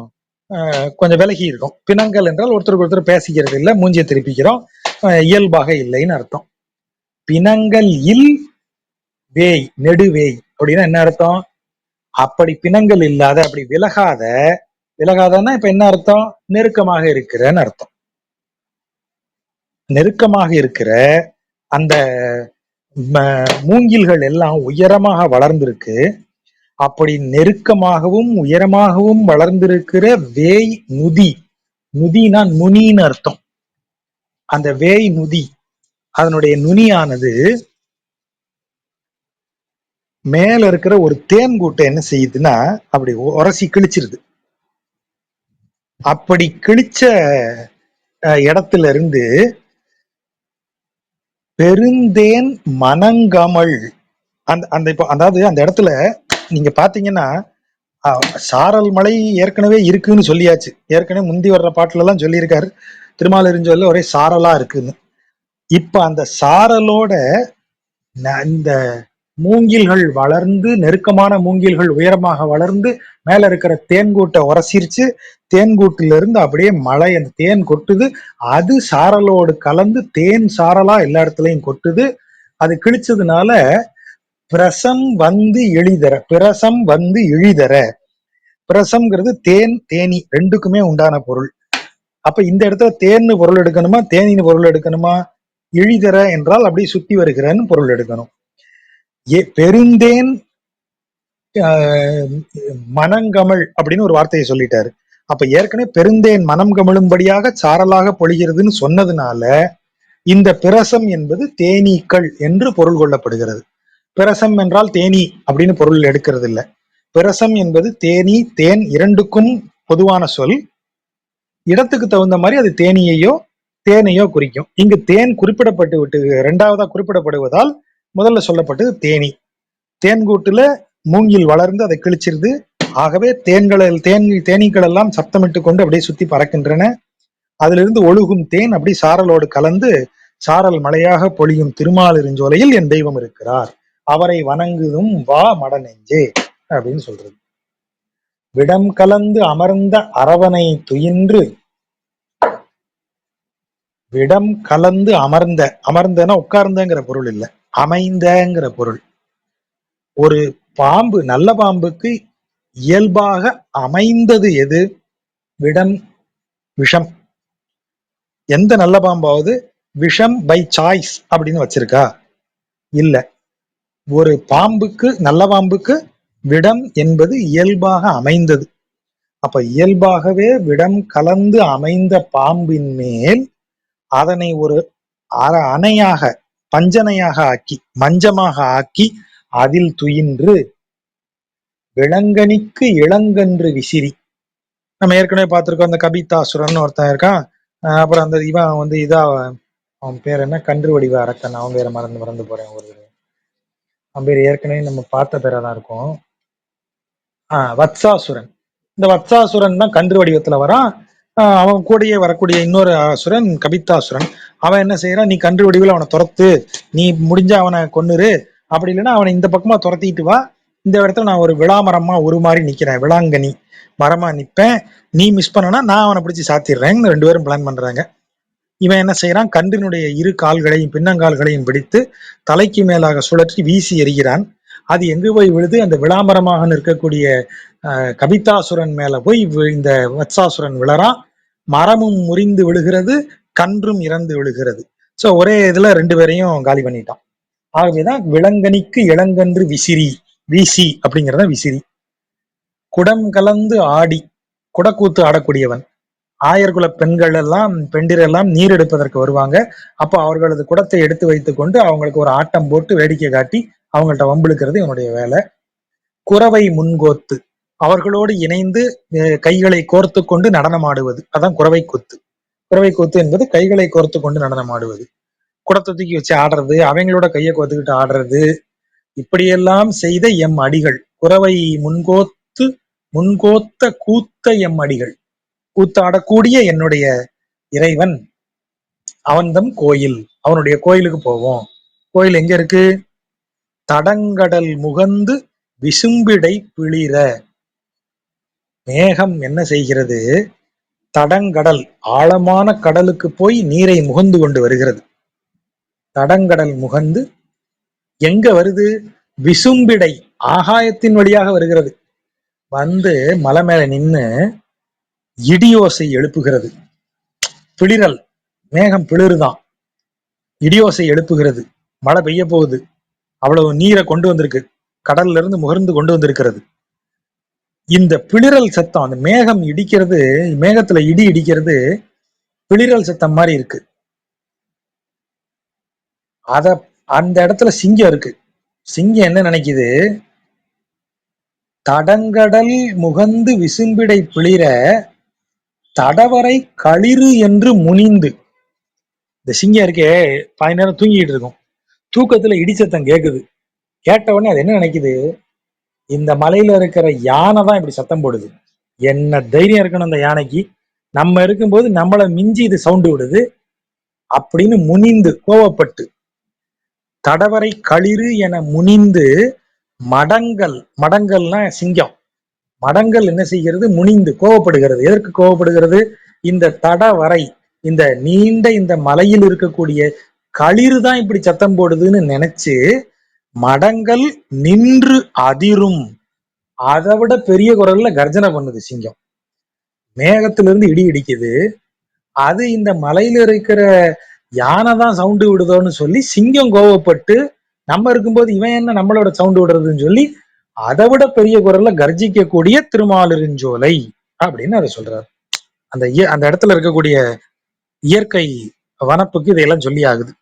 கொஞ்சம் விலகி இருக்கோம். பிணங்கள் என்றால் ஒருத்தருக்கு ஒருத்தர் பேசிக்கிறது இல்லை, மூஞ்சியை திருப்பிக்கிறோம், இயல்பாக இல்லைன்னு அர்த்தம். பிணங்கள் இல் வேய், நெடுவேய் அப்படின்னா என்ன அர்த்தம்? அப்படி பிணங்கள் இல்லாத, அப்படி விலகாத. விலகாதன்னா இப்ப என்ன அர்த்தம்? நெருக்கமாக இருக்கிறன்னு அர்த்தம். நெருக்கமாக இருக்கிற அந்த மூங்கில்கள் எல்லாம் உயரமாக வளர்ந்திருக்கு. அப்படி நெருக்கமாகவும் உயரமாகவும் வளர்ந்திருக்கிற வேய் நுதி, நுதினா நுனின்னு அர்த்தம். அந்த வேய் நுதி, அதனுடைய நுனியானது மேல இருக்கிற ஒரு தேன் கூட்டை என்ன செய்யுதுன்னா அப்படி உரசி கிழிச்சிருது. அப்படி கிழிச்ச இடத்துல இருந்து பெருந்தேன் மணங்கமழ், அந்த அந்த இப்போ அதாவது அந்த இடத்துல நீங்க பாத்தீங்கன்னா சாரல் மலை ஏற்கனவே இருக்குன்னு சொல்லியாச்சு. ஏற்கனவே முந்தி வர்ற பாட்டுல எல்லாம் சொல்லியிருக்காரு திருமாலிருஞ்சோல்ல ஒரே சாரலா இருக்குன்னு. இப்ப அந்த சாரலோட இந்த மூங்கில்கள் வளர்ந்து, நெருக்கமான மூங்கில்கள் உயரமாக வளர்ந்து மேல இருக்கிற தேன்கூட்டை உரசிருச்சு. தேன்கூட்டில இருந்து அப்படியே மழை, அந்த தேன் கொட்டுது. அது சாரலோடு கலந்து தேன் சாரலா எல்லா இடத்துலயும் கொட்டுது. அது கிழிச்சதுனால பிரசம் வந்து எளிதர, பிரசம் வந்து இழிதர. பிரசம்ங்கிறது தேன், தேனி ரெண்டுக்குமே உண்டான பொருள். அப்ப இந்த இடத்துல தேன்னு பொருள் எடுக்கணுமா, தேனின்னு பொருள் எடுக்கணுமா? இழிதர என்றால் அப்படி சுத்தி வருகிறன்னு பொருள் எடுக்கணும். பெருந்தேன் மனங்கமழ் அப்படின்னு ஒரு வார்த்தையை சொல்லிட்டாரு. அப்ப ஏற்கனவே பெருந்தேன் மனம் கமழும்படியாக சாரலாக பொழிகிறதுன்னு சொன்னதுனால இந்த பிரசம் என்பது தேனீக்கள் என்று பொருள் கொள்ளப்படுகிறது. பிரசம் என்றால் தேனி அப்படின்னு பொருள் எடுக்கிறது இல்லை. பிரசம் என்பது தேனி, தேன் இரண்டுக்கும் பொதுவான சொல். இடத்துக்கு தகுந்த மாதிரி அது தேனியையோ தேனையோ குறிக்கும். இங்கு தேன் குறிப்பிடப்பட்டு விட்டு இரண்டாவதா குறிப்பிடப்படுவதால் முதல்ல சொல்லப்பட்டது தேனி. தேன்கூட்டுல மூங்கில் வளர்ந்து அதை கிழிச்சிருது. ஆகவே தேனீக்கள் எல்லாம் சத்தமிட்டு கொண்டு அப்படியே சுத்தி பறக்கின்றன. அதிலிருந்து ஒழுகும் தேன் அப்படி சாரலோடு கலந்து சாரல் மழையாக பொழியும் திருமாலிருஞ்சோலையில் என் தெய்வம் இருக்கிறார், அவரை வணங்குதும் வா மட நெஞ்சே அப்படின்னு சொல்றது. விடம் கலந்து அமர்ந்த அரவணை துயின்று, விடம் கலந்து அமர்ந்த, அமர்ந்தனா உட்கார்ந்தங்கிற பொருள் இல்லை, அமைந்தங்கிற பொருள். ஒரு பாம்பு, நல்ல பாம்புக்கு இயல்பாக அமைந்தது எது? விடம், விஷம். எந்த நல்ல பாம்பாவது விஷம் பை சாய்ஸ் அப்படின்னு வச்சிருக்கா? இல்ல. ஒரு பாம்புக்கு, நல்ல பாம்புக்கு விடம் என்பது இயல்பாக அமைந்தது. அப்ப இயல்பாகவே விடம் கலந்து அமைந்த பாம்பின் மேல் அதனை ஒரு அணையாக, பஞ்சனையாக ஆக்கி, மஞ்சமாக ஆக்கி அதில் துயின்று விளங்கனிக்கு இளங்கன்று விசிறி. நம்ம ஏற்கனவே பார்த்திருக்கோம், அந்த கபிதாசுரன் ஒருத்தன் இருக்கான். அப்புறம் அந்த இவன் வந்து இதா, அவன் பேர் என்ன, கன்று வடிவ அரக்கன், அவன் பேரை மறந்து போறேன். ஒரு அவன் பேர் ஏற்கனவே நம்ம பார்த்த பேரா தான் இருக்கும். வத்சாசுரன். இந்த வத்சாசுரன் தான் கன்று வடிவத்துல வரான். அவன் கூடயே வரக்கூடிய இன்னொரு அசுரன் கபித்தாசுரன். அவன் என்ன செய்யறான்? நீ கன்று வடிவில் அவனை துரத்து, நீ முடிஞ்ச அவனை கொன்னுரு, அப்படி இல்லைன்னா அவனை இந்த பக்கமா துரத்திட்டு வா, இந்த இடத்துல நான் ஒரு விளாமரமா ஒரு மாதிரி நிக்கிறேன், விளாங்கனி மரமா நிப்பேன், நீ மிஸ் பண்ணனா நான் அவனை பிடிச்சி சாத்திடுறேன்னு ரெண்டு பேரும் பிளான் பண்றாங்க. இவன் என்ன செய்யறான்? கன்றினுடைய இரு கால்களையும் பின்னங்கால்களையும் பிடித்து தலைக்கு மேலாக சுழற்றி வீசி எறிகிறான். அது எங்கு போய் விழுது? அந்த விளாம்பரமாக நிற்கக்கூடிய கபிதாசுரன் மேல போய் இந்த வத்சாசுரன் விழறான். மரமும் முறிந்து விழுகிறது, கன்றும் இறந்து விழுகிறது. சோ ஒரே இதுல ரெண்டு பேரையும் காலி பண்ணிட்டான். ஆகவேதான் விளங்கனிக்கு இளங்கன்று விசிறி, வீசி அப்படிங்கிறத விசிறி. குடம் கலந்து ஆடி, குடக்கூத்து ஆடக்கூடியவன். ஆயர்குல பெண்கள் எல்லாம் பெண்டிர் எல்லாம் நீர் எடுப்பதற்கு வருவாங்க. அப்போ அவர்களது குடத்தை எடுத்து வைத்துக் கொண்டு அவங்களுக்கு ஒரு ஆட்டம் போட்டு வேடிக்கை காட்டி அவங்கள்ட்ட வம்பிழுக்கிறது இவனுடைய வேலை. குரவை முன்கோத்து, அவர்களோடு இணைந்து கைகளை கோர்த்து கொண்டு நடனமாடுவது, அதான் குரவை கூத்து. குரவை கூத்து என்பது கைகளை கோர்த்து கொண்டு நடனமாடுவது. குடத்தை தூக்கி வச்சு ஆடுறது, அவங்களோட கையை கோத்துக்கிட்டு ஆடுறது, இப்படியெல்லாம் செய்த எம் அடிகள். குரவை முன்கோத்து முன்கோத்த கூத்த எம் அடிகள், கூத்தாடக்கூடிய என்னுடைய இறைவன், அவன்தம் கோயில், அவனுடைய கோயிலுக்கு போவோம். கோயில் எங்க இருக்கு? தடங்கடல் முகந்து விசும்பிடை பிளிர. மேகம் என்ன செய்கிறது? தடங்கடல், ஆழமான கடலுக்கு போய் நீரை முகந்து கொண்டு வருகிறது. தடங்கடல் முகந்து எங்க வருது? விசும்பிடை, ஆகாயத்தின் வழியாக வருகிறது. வந்து மலை மேல நின்னு இடியோசை எழுப்புகிறது. பிளிரல், மேகம் பிளிருதான், இடியோசை எழுப்புகிறது. மழை பெய்ய போகுது, அவ்வளவு நீரை கொண்டு வந்திருக்கு, கடல்ல இருந்து முகர்ந்து கொண்டு வந்திருக்கிறது. இந்த பிளிரல் சத்தம், அந்த மேகம் இடிக்கிறது, மேகத்துல இடி இடிக்கிறது பிளிரல் சத்தம் மாதிரி இருக்கு. அத அந்த இடத்துல சிங்கம் இருக்கு. சிங்கம் என்ன நினைக்குது? தடங்கடல் முகந்து விசும்பிடை பிளிர தடவரை களிறு என்று முனிந்து. இந்த சிங்கம் இருக்கே, பாதி நேரம் தூங்கிட்டு இருக்கும், தூக்கத்துல இடிச்சத்தம் கேக்குது. கேட்ட உடனே அது என்ன நினைக்குது? இந்த மலையில இருக்கிற யானை தான் இப்படி சத்தம் போடுது, என்ன தைரியம் இருக்கணும் அந்த யானைக்கு, நம்ம இருக்கும்போது நம்மளை மிஞ்சி இது சவுண்டு விடுது அப்படின்னு முனிந்து கோவப்பட்டு, தடவரை களிறு என முனிந்து மடங்கல், மடங்கல்னா சிங்கம், மடங்கல் என்ன செய்கிறது? முனிந்து கோவப்படுகிறது. எதற்கு கோவப்படுகிறது? இந்த தடவரை, இந்த நீண்ட இந்த மலையில் இருக்கக்கூடிய களிறு தான் இப்படி சத்தம் போடுதுன்னு நினைச்சு மடங்கல் நின்று அதிரும், அதை விட பெரிய குரல்ல கர்ஜனை பண்ணுது சிங்கம். மேகத்திலிருந்து இடி இடிக்குது, அது இந்த மலையில இருக்கிற யானை தான் சவுண்டு விடுதோன்னு சொல்லி சிங்கம் கோவப்பட்டு, நம்ம இருக்கும்போது இவன் என்ன நம்மளோட சவுண்டு விடுறதுன்னு சொல்லி அதை விட பெரிய குரல்ல கர்ஜிக்கக்கூடிய திருமாலிருஞ்சோலை அப்படின்னு அதை சொல்றாரு. அந்த அந்த இடத்துல இருக்கக்கூடிய இயற்கை வனப்புக்கு இதையெல்லாம் சொல்லி ஆகுது.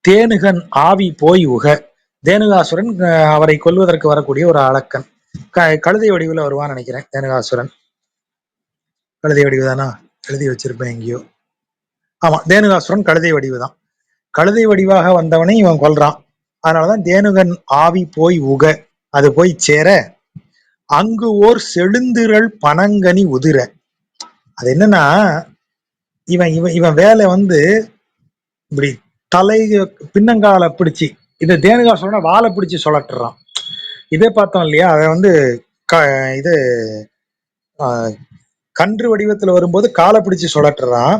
தேனுகன் ஆவி போய் உக, தேனுகாசுரன் அவரை கொல்வதற்கு வரக்கூடிய ஒரு அளக்கன், கழுதை வடிவில் வருவான்னு நினைக்கிறேன். தேனுகாசுரன் கழுதை வடிவுதானா? எழுதி வச்சிருப்பேன் எங்கேயோ. ஆமா, தேனுகாசுரன் கழுதை வடிவுதான். கழுதை வடிவாக வந்தவனை இவன் கொல்றான். அதனாலதான் தேனுகன் ஆவி போய் உக, அது போய் சேர அங்கு ஓர் செழுந்திரள் பனங்கனி உதிர. அது என்னன்னா, இவன் இவன் இவன் வேலை வந்து இப்படி தலை பின்னங்கால பிடிச்சி, இது தேனுகாசுரனை வாழை பிடிச்சி சுழட்டுறான். இதே பார்த்தோம் இல்லையா? அதை வந்து இது கன்று வடிவத்துல வரும்போது காலை பிடிச்சு சுழட்டுறான்.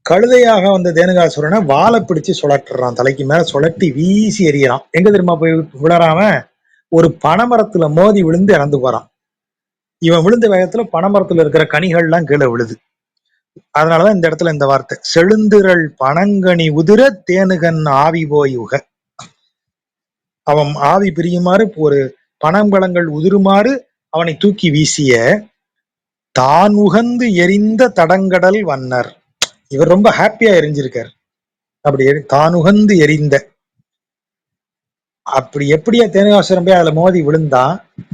கழுதையாக வந்த தேனுகாசுரனை வாழை பிடிச்சு சுழட்டுறான், தலைக்கு மேல சுழட்டி வீசி எறியறான். எங்க தெரியுமா போய் விழறாம? ஒரு பனைமரத்துல மோதி விழுந்து இறந்து போறான். இவன் விழுந்த வேகத்துல பனைமரத்துல இருக்கிற கனிகள்லாம் கீழே விழுது. அதனாலதான் இந்த இடத்துல இந்த வார்த்தை, செழுந்திரள் பனங்கனி உதிர தேனுகன் ஆவி போய் உக. அவன் ஆவி பிரியுமாறு, ஒரு பனம்பழங்கள் உதிருமாறு அவனை தூக்கி வீசிய தான் உகந்து எரிந்த தடங்கடல் வண்ணர். இவர் ரொம்ப ஹாப்பியா எரிஞ்சிருக்கார். அப்படி தான் உகந்து எரிந்த, அப்படி எப்படியா தேனுகாசுரம் போய் அதுல மோதி விழுந்தா,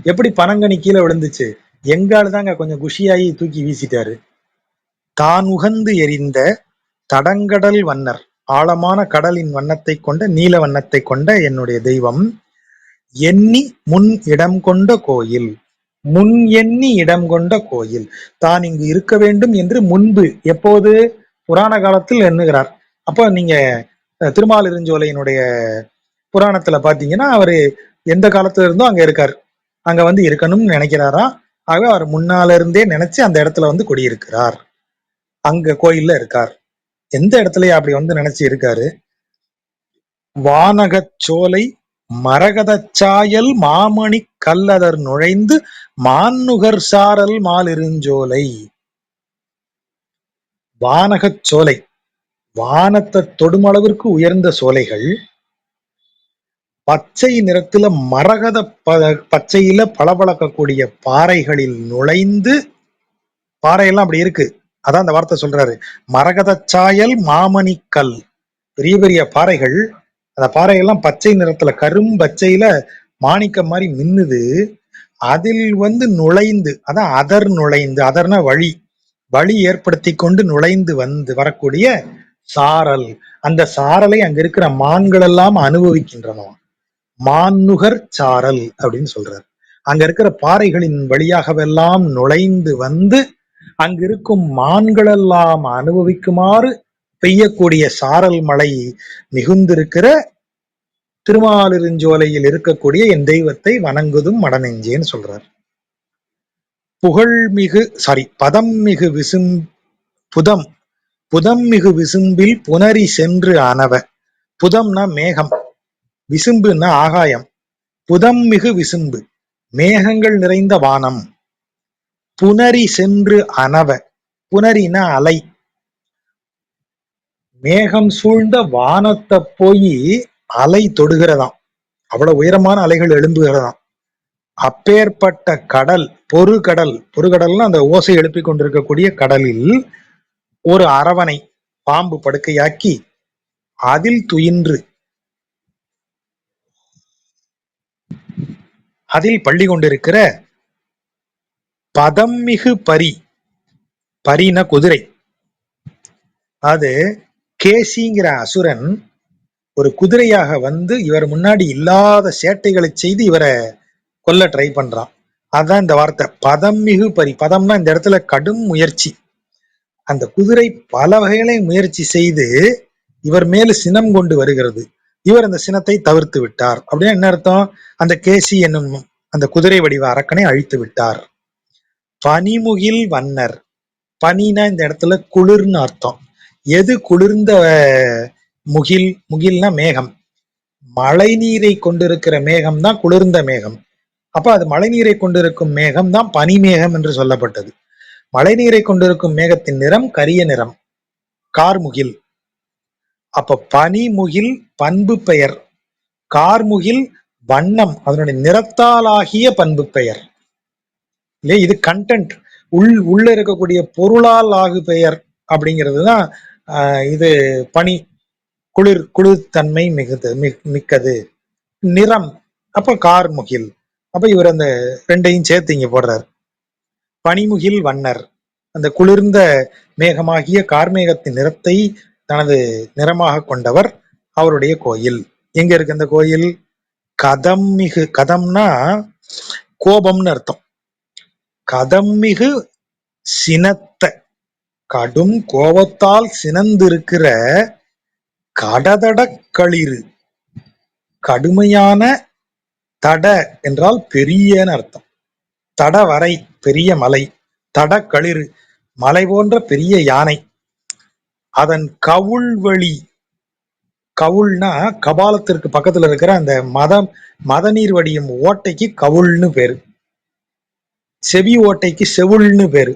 எப்படி பனங்கனி கீழே விழுந்துச்சு? எங்கால தாங்க கொஞ்சம் குஷியாகி தூக்கி வீசிட்டாரு. தான் உகந்து எரிந்த தடங்கடல் வண்ணர், ஆழமான கடலின் வண்ணத்தை கொண்ட, நீல வண்ணத்தை கொண்ட என்னுடைய தெய்வம், எண்ணி முன் இடம் கொண்ட கோயில், முன் எண்ணி இடம் கொண்ட கோயில், தான் இங்கு இருக்க வேண்டும் என்று முன்பு, எப்போது? புராண காலத்தில் எண்ணுகிறார். அப்போ நீங்க திருமாலிருஞ்சோலையினுடைய புராணத்துல பாத்தீங்கன்னா, அவரு எந்த காலத்துல இருந்தோ அங்க இருக்காரு, அங்க வந்து இருக்கணும்னு நினைக்கிறாரா. ஆக அவர் முன்னால இருந்தே நினைச்சு அந்த இடத்துல வந்து குடியிருக்கிறார், அங்க கோயில்ல இருக்கார். எந்த இடத்துலயும் அப்படி வந்து நினைச்சு இருக்காரு. வானகச் சோலை மரகதச் சாயல் மாமணி கல்லதர் நுழைந்து மான்நுகர் சாரல் மாலிருஞ்சோலை. வானகச் சோலை, வானத்தை தொடுமளவிற்கு உயர்ந்த சோலைகள், பச்சை நிறத்துல மரகத பச்சையில பளபளக்கக்கூடிய பாறைகளில் நுழைந்து, பாறையெல்லாம் அப்படி இருக்கு, அதான் அந்த வார்த்தை சொல்றாரு. மரகதச் சாயல் மாமணிக்கல். பெரிய பெரிய பாறைகள், அந்த பாறைகள்லாம் பச்சை நிறத்துல கரும் பச்சையில மாணிக்கம் மாதிரி மின்னுது. அதில் நுழைந்து, அதான் அதர் நுழைந்து, அதர்னா வழி, வழி ஏற்படுத்தி கொண்டு நுழைந்து வரக்கூடிய சாரல். அந்த சாரலை அங்க இருக்கிற மான்கள் எல்லாம் அனுபவிக்கின்றன. மான்நுகர் சாரல் அப்படின்னு சொல்றாரு. அங்க இருக்கிற பாறைகளின் வழியாகவெல்லாம் நுழைந்து அங்கிருக்கும் மான்கள் எல்லாம் அனுபவிக்குமாறு பெய்யக்கூடிய சாரல் மழை மிகுந்திருக்கிற திருமாலிருஞ்சோலையில் இருக்கக்கூடிய என் தெய்வத்தை வணங்குதும் மடநெஞ்சேன்னு சொல்றார். புகழ்மிகு பதம் மிகு புதம் புதம் மிகு விசும்பில் புனரி சென்று அனவ. புதம்னா மேகம், விசும்புன்னா ஆகாயம். புதம் மிகு விசும்பு, மேகங்கள் நிறைந்த வானம். புனரி சென்று அனவ, புனரினா அலை. மேகம் சூழ்ந்த வானத்தை போய் அலை தொடுகிறதாம், அவ்வளவு உயரமான அலைகள் எழும்புகிறதாம். அப்பேற்பட்ட கடல், பொறுகடல்னா அந்த ஓசை எழுப்பிக் கொண்டிருக்கக்கூடிய கடலில் ஒரு அரவணை பாம்பு படுக்கையாக்கி அதில் துயின்று அதில் பள்ளி கொண்டிருக்கிற பதம்மிகு பரின குதிரை. அது கேசிங்கிற அசுரன் ஒரு குதிரையாக இவர் முன்னாடி இல்லாத சேட்டைகளை செய்து இவரை கொல்ல ட்ரை பண்றான். அதான் இந்த வார்த்தை பதம்மிகு பதம்னா இந்த இடத்துல கடும் முயற்சி. அந்த குதிரை பல வகைகளை முயற்சி செய்து இவர் மேல சினம் கொண்டு வருகிறது. இவர் அந்த சினத்தை தவிர்த்து விட்டார். அப்படின்னா என்ன அர்த்தம்? அந்த கேசி என்னும் அந்த குதிரை வடிவ அரக்கனை அழித்து விட்டார். பனிமுகில் வண்ணர். பனினா இந்த இடத்துல குளிர்னு அர்த்தம். எது குளிர்ந்த முகில்னா மேகம். மழை நீரை கொண்டிருக்கிற மேகம் தான் குளிர்ந்த மேகம். அப்ப அது மழை நீரை கொண்டிருக்கும் மேகம் தான் பனிமேகம் என்று சொல்லப்பட்டது. மழை நீரை கொண்டிருக்கும் மேகத்தின் நிறம் கரிய நிறம், கார்முகில். அப்ப பனிமுகில் பண்பு பெயர், கார்முகில் வண்ணம், அதனுடைய நிறத்தாலாகிய பண்பு பெயர். இல்லையா? இது கண்டென்ட், உள்ள இருக்கக்கூடிய பொருளால் ஆகு பெயர் அப்படிங்கிறது தான். இது பனி, குளிர்தன்மை மிக்கது. நிறம் அப்ப கார்முகில். அப்ப இவர் அந்த ரெண்டையும் சேர்த்து இங்க போடுறார். பனிமுகில் வண்ணர், அந்த குளிர்ந்த மேகமாகிய கார்மேகத்தின் நிறத்தை தனது நிறமாக கொண்டவர். அவருடைய கோயில் எங்க இருக்கு? அந்த கோயில் கதம்மிகு, கதம்னா கோபம்னு அர்த்தம். கதம்மிகு சினத்த, கடும் கோபத்தால் சினந்திருக்கிற கடதட களிறு. கடுமையான, தட என்றால் பெரியன்னு அர்த்தம். தட வரை பெரிய மலை, தட களிறு மலை போன்ற பெரிய யானை. அதன் கவுள்வழி, கவுள்னா கபாலத்திற்கு பக்கத்துல இருக்கிற அந்த மதநீர் வடியும் ஓட்டைக்கு கவுள்னு பேரு. செவி ஓட்டைக்கு செவுள்னு பேரு.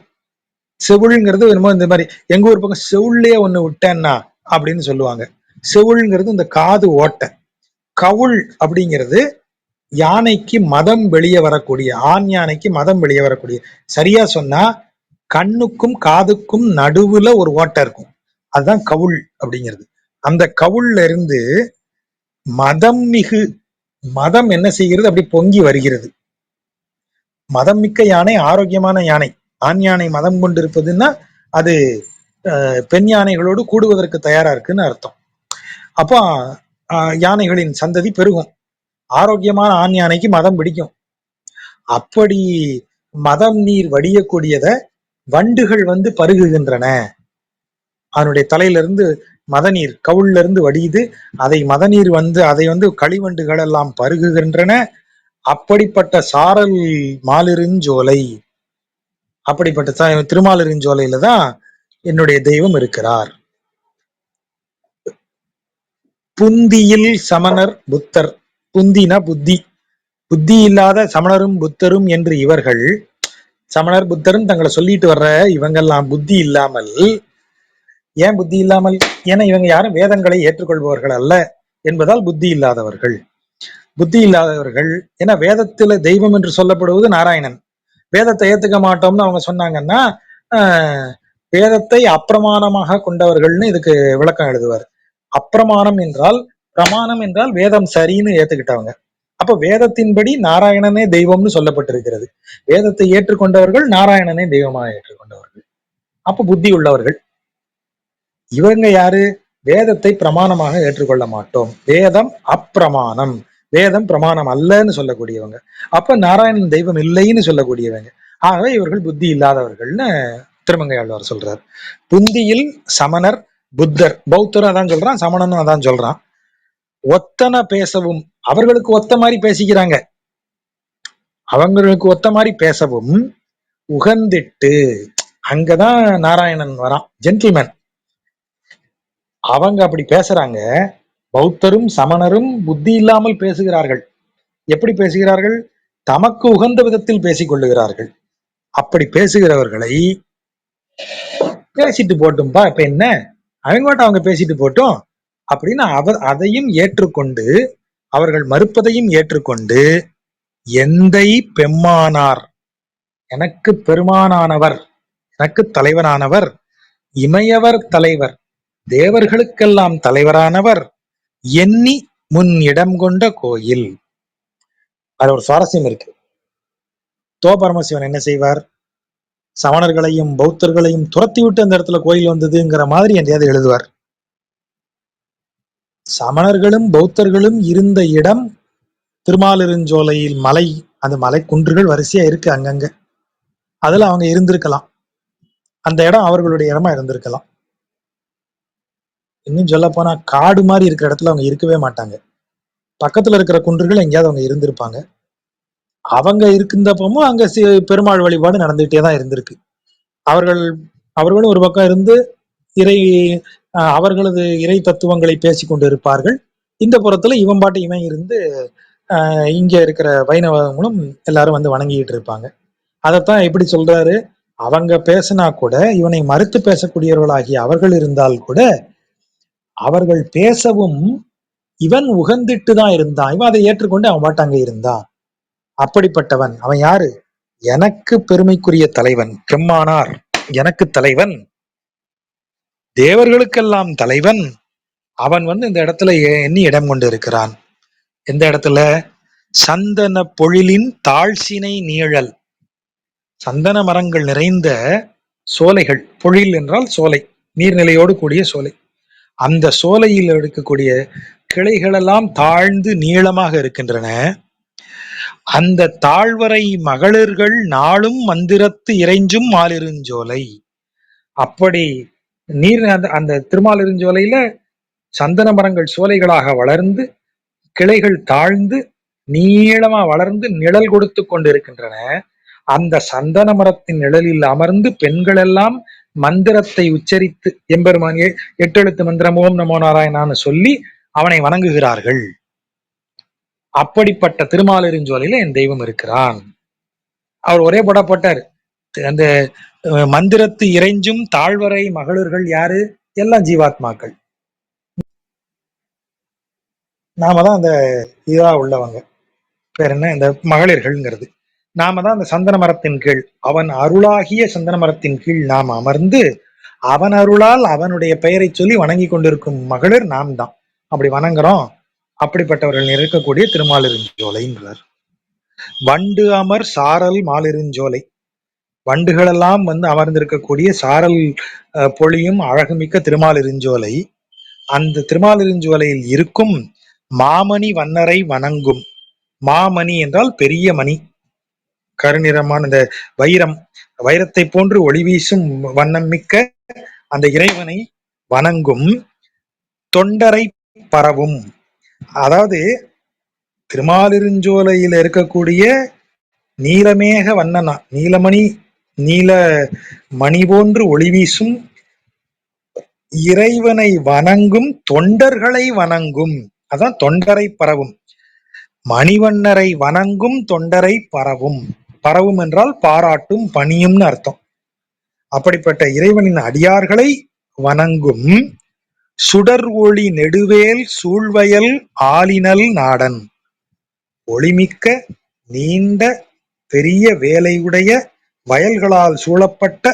செவுள்ங்கிறது என்னமோ இந்த மாதிரி எங்க ஊர் பக்கம் செவுள்லயே ஒண்ணு விட்டேன்னா அப்படின்னு சொல்லுவாங்க. செவுள்ங்கிறது இந்த காது ஓட்டை. கவுள் அப்படிங்கிறது யானைக்கு மதம் வெளியே வரக்கூடிய, ஆண் யானைக்கு மதம் வெளியே வரக்கூடிய. சரியா சொன்னா கண்ணுக்கும் காதுக்கும் நடுவுல ஒரு ஓட்டை இருக்கும், அதுதான் கவுள் அப்படிங்கிறது. அந்த கவுள்ல இருந்து மதம் மிகு, மதம் என்ன செய்கிறது? அப்படி பொங்கி வருகிறது. மதம் மிக்க யானை ஆரோக்கியமான யானை. ஆண் யானை மதம் கொண்டு இருப்பதுன்னா அது பெண் யானைகளோடு கூடுவதற்கு தயாரா இருக்குன்னு அர்த்தம். அப்போ யானைகளின் சந்ததி பெருகும். ஆரோக்கியமான ஆண் யானைக்கு மதம் பிடிக்கும். அப்படி மதம் நீர் வடியக்கூடியத வண்டுகள் பருகுகின்றன. அதனுடைய தலையிலிருந்து மதநீர் கவுள்ல இருந்து வடியுது. அதை மதநீர் அதை களிவண்டுகள் எல்லாம் பருகுகின்றன. அப்படிப்பட்ட சாரல் மாலிருஞ்சோலை, அப்படிப்பட்ட திருமாலிருஞ்சோலையில தான் என்னுடைய தெய்வம் இருக்கிறார். புந்தியில் சமணர் புத்தர். புந்தினா புத்தி, புத்தி இல்லாத சமணரும் புத்தரும் என்று இவர்கள், சமணர் புத்தரும் தங்களை சொல்லிட்டு வர்ற இவங்கெல்லாம் புத்தி இல்லாமல். ஏன் புத்தி இல்லாமல்? ஏன்னா இவங்க யாரும் வேதங்களை ஏற்றுக்கொள்பவர்கள் அல்ல என்பதால் புத்தி இல்லாதவர்கள். புத்தி இல்லாதவர்கள் ஏன்னா வேதத்துல தெய்வம் என்று சொல்லப்படுவது நாராயணன். வேதத்தை ஏத்துக்க மாட்டோம்னு அவங்க சொன்னாங்கன்னா வேதத்தை அப்பிரமாணமாக கொண்டவர்கள்னு இதுக்கு விளக்கம் எழுதுவார். அப்பிரமாணம் என்றால், பிரமாணம் என்றால் வேதம் சரின்னு ஏத்துக்கிட்டவங்க. அப்ப வேதத்தின்படி நாராயணனே தெய்வம்னு சொல்லப்பட்டிருக்கிறது. வேதத்தை ஏற்றுக்கொண்டவர்கள் நாராயணனே தெய்வமாக ஏற்றுக்கொண்டவர்கள். அப்ப புத்தி உள்ளவர்கள். இவங்க யாரு? வேதத்தை பிரமாணமாக ஏற்றுக்கொள்ள மாட்டோம், வேதம் அப்பிரமாணம், வேதம் பிரமாணம் அல்லன்னு சொல்லக்கூடியவங்க. அப்ப நாராயணன் தெய்வம் இல்லைன்னு சொல்லக்கூடியவங்க. ஆகவே இவர்கள் புத்தி இல்லாதவர்கள்னு திருமங்கை ஆழ்வார் சொல்றார். புந்தியில் சமணர், புத்தர், பௌத்தரும் அதான் சொல்றான், சமணனும் அதான் சொல்றான். ஒத்தன பேசவும், அவர்களுக்கு ஒத்த மாதிரி பேசிக்கிறாங்க, அவங்களுக்கு ஒத்த மாதிரி பேசவும் உகந்திட்டு, அங்கதான் நாராயணன் வரான், ஜென்டில்மேன். அவங்க அப்படி பேசுறாங்க. பௌத்தரும் சமணரும் புத்தி இல்லாமல் பேசுகிறார்கள். எப்படி பேசுகிறார்கள்? தமக்கு உகந்த விதத்தில் பேசிக் கொள்ளுகிறார்கள். அப்படி பேசுகிறவர்களை பேசிட்டு போட்டும்பா, இப்ப என்ன, அவங்க அவங்க பேசிட்டு போட்டும் அப்படின்னு அதையும் ஏற்றுக்கொண்டு, அவர்கள் மறுப்பதையும் ஏற்றுக்கொண்டு, எந்தை பெம்மானார், எனக்கு பெருமானானவர், எனக்கு தலைவரானவர், இமையவர் தலைவர், தேவர்களுக்கெல்லாம் தலைவரானவர், எண்ணி முன் இடம் கொண்ட கோயில். அது ஒரு சுவாரஸ்யம் இருக்கு. பரமசிவன் என்ன செய்வார்? சமணர்களையும் பௌத்தர்களையும் துரத்தி விட்டு அந்த இடத்துல கோயில் வந்ததுங்கிற மாதிரி எதையாவது எழுதுவார். சமணர்களும் பௌத்தர்களும் இருந்த இடம் திருமாலிருஞ்சோலையில் மலை, அந்த மலை குன்றுகள் வரிசையா இருக்கு அங்கங்க, அதுல அவங்க இருந்திருக்கலாம். அந்த இடம் அவர்களுடைய இடமா இருந்திருக்கலாம். இன்னும் சொல்ல போனா காடு மாதிரி இருக்கிற இடத்துல அவங்க இருக்கவே மாட்டாங்க. பக்கத்துல இருக்கிற குன்றுகள் எங்கேயாவது அவங்க இருந்திருப்பாங்க. அவங்க இருக்கின்றப்பமும் அங்க பெருமாள் வழிபாடு நடந்துகிட்டே தான் இருந்திருக்கு. அவர்களும் ஒரு பக்கம் இருந்து இறை அவர்களது இறை தத்துவங்களை பேசி கொண்டு இருப்பார்கள். இந்த புறத்துல இவன் பாட்டு இவன் இருந்து இங்க இருக்கிற வைணவங்களும் எல்லாரும் வந்து வணங்கிட்டு இருப்பாங்க. அதைத்தான் எப்படி சொல்றாரு? அவங்க பேசினா கூட இவனை மறுத்து பேசக்கூடியவர்களாகிய அவர்கள் இருந்தால் கூட அவர்கள் பேசவும் இவன் உகந்திட்டு தான் இருந்தான். இவன் அதை ஏற்றுக்கொண்டு அவன் பாட்டு அங்க இருந்தான். அப்படிப்பட்டவன் அவன் யாரு? எனக்கு பெருமைக்குரிய தலைவன், பெம்மானார், எனக்கு தலைவன், தேவர்களுக்கெல்லாம் தலைவன். அவன் வந்து இந்த இடத்துல எண்ணி இடம் கொண்டு இருக்கிறான். எந்த இடத்துல? சந்தன பொழிலின் தாழ்சினை நீழல், சந்தன மரங்கள் நிறைந்த சோலைகள், பொழில் என்றால் சோலை, நீர்நிலையோடு கூடிய சோலை. அந்த சோலையில் எடுக்கக்கூடிய கிளைகளெல்லாம் தாழ்ந்து நீளமாக இருக்கின்றன. அந்த தாழ்வரை மகளிர்கள் நாளும் மந்திரத்து இறைஞ்சும் மாலிருஞ்சோலை. அப்படி நீர் அந்த திருமாலிருஞ்சோலையில சந்தன மரங்கள் சோலைகளாக வளர்ந்து கிளைகள் தாழ்ந்து நீளமா வளர்ந்து நிழல் கொடுத்து கொண்டிருக்கின்றன. அந்த சந்தன மரத்தின் நிழலில் அமர்ந்து பெண்கள் எல்லாம் மந்திரத்தை உச்சரித்து எம்பெருமான் 8 எழுத்து மந்திரம் ஓம் நமோ நாராயணான்னு சொல்லி அவனை வணங்குகிறார்கள். அப்படிப்பட்ட திருமாலிருஞ்சோலையில என் தெய்வம் இருக்கிறான். அவர் ஒரே பட போட்டார். அந்த மந்திரத்து இறைஞ்சும் தாழ்வரை மகளிர்கள் யாரு? எல்லாம் ஜீவாத்மாக்கள். நாம தான் அந்த இதா உள்ளவங்க. பேர் என்ன? இந்த மகளிர்கள்ங்கிறது. நாம தான் அந்த சந்தன மரத்தின் கீழ், அவன் அருளாகிய சந்தன மரத்தின் கீழ் நாம் அமர்ந்து அவன் அருளால் அவனுடைய பெயரை சொல்லி வணங்கி கொண்டிருக்கும் மகளிர் நாம் தான். அப்படி வணங்குறோம். அப்படிப்பட்டவர்கள் இருக்கக்கூடிய திருமாலிருஞ்சோலைங்கிறார். வண்டு அமர் சாரல் மாலிருஞ்சோலை, வண்டுகளெல்லாம் வந்து அமர்ந்திருக்கக்கூடிய சாரல் பொழியும் அழகுமிக்க திருமாலிருஞ்சோலை. அந்த திருமாலிருஞ்சோலையில் இருக்கும் மாமணி வண்ணரை வணங்கும். மாமணி என்றால் பெரிய மணி, கருநிறமான இந்த வைரம், வைரத்தை போன்று ஒளி வீசும் வண்ணம் மிக்க அந்த இறைவனை வணங்கும் தொண்டரை பரவும். அதாவது திருமாலிருஞ்சோலையில் இருக்கக்கூடிய நீலமேக வண்ணனா, நீலமணி, நீல மணி போன்று ஒளி வீசும் இறைவனை வணங்கும் தொண்டர்களை வணங்கும். அதான் தொண்டரை பரவும். மணிவண்ணரை வணங்கும் தொண்டரை பரவும். பரவும் என்றால் பாராட்டும் பணியும்னு அர்த்தம். அப்படிப்பட்ட இறைவனின் அடியார்களை வணங்கும் சுடர் ஒளி நெடுவேல் சூழ்வயல் ஆலினல் நாடன். ஒளிமிக்க நீண்ட பெரிய வேலையுடைய வயல்களால் சூழப்பட்ட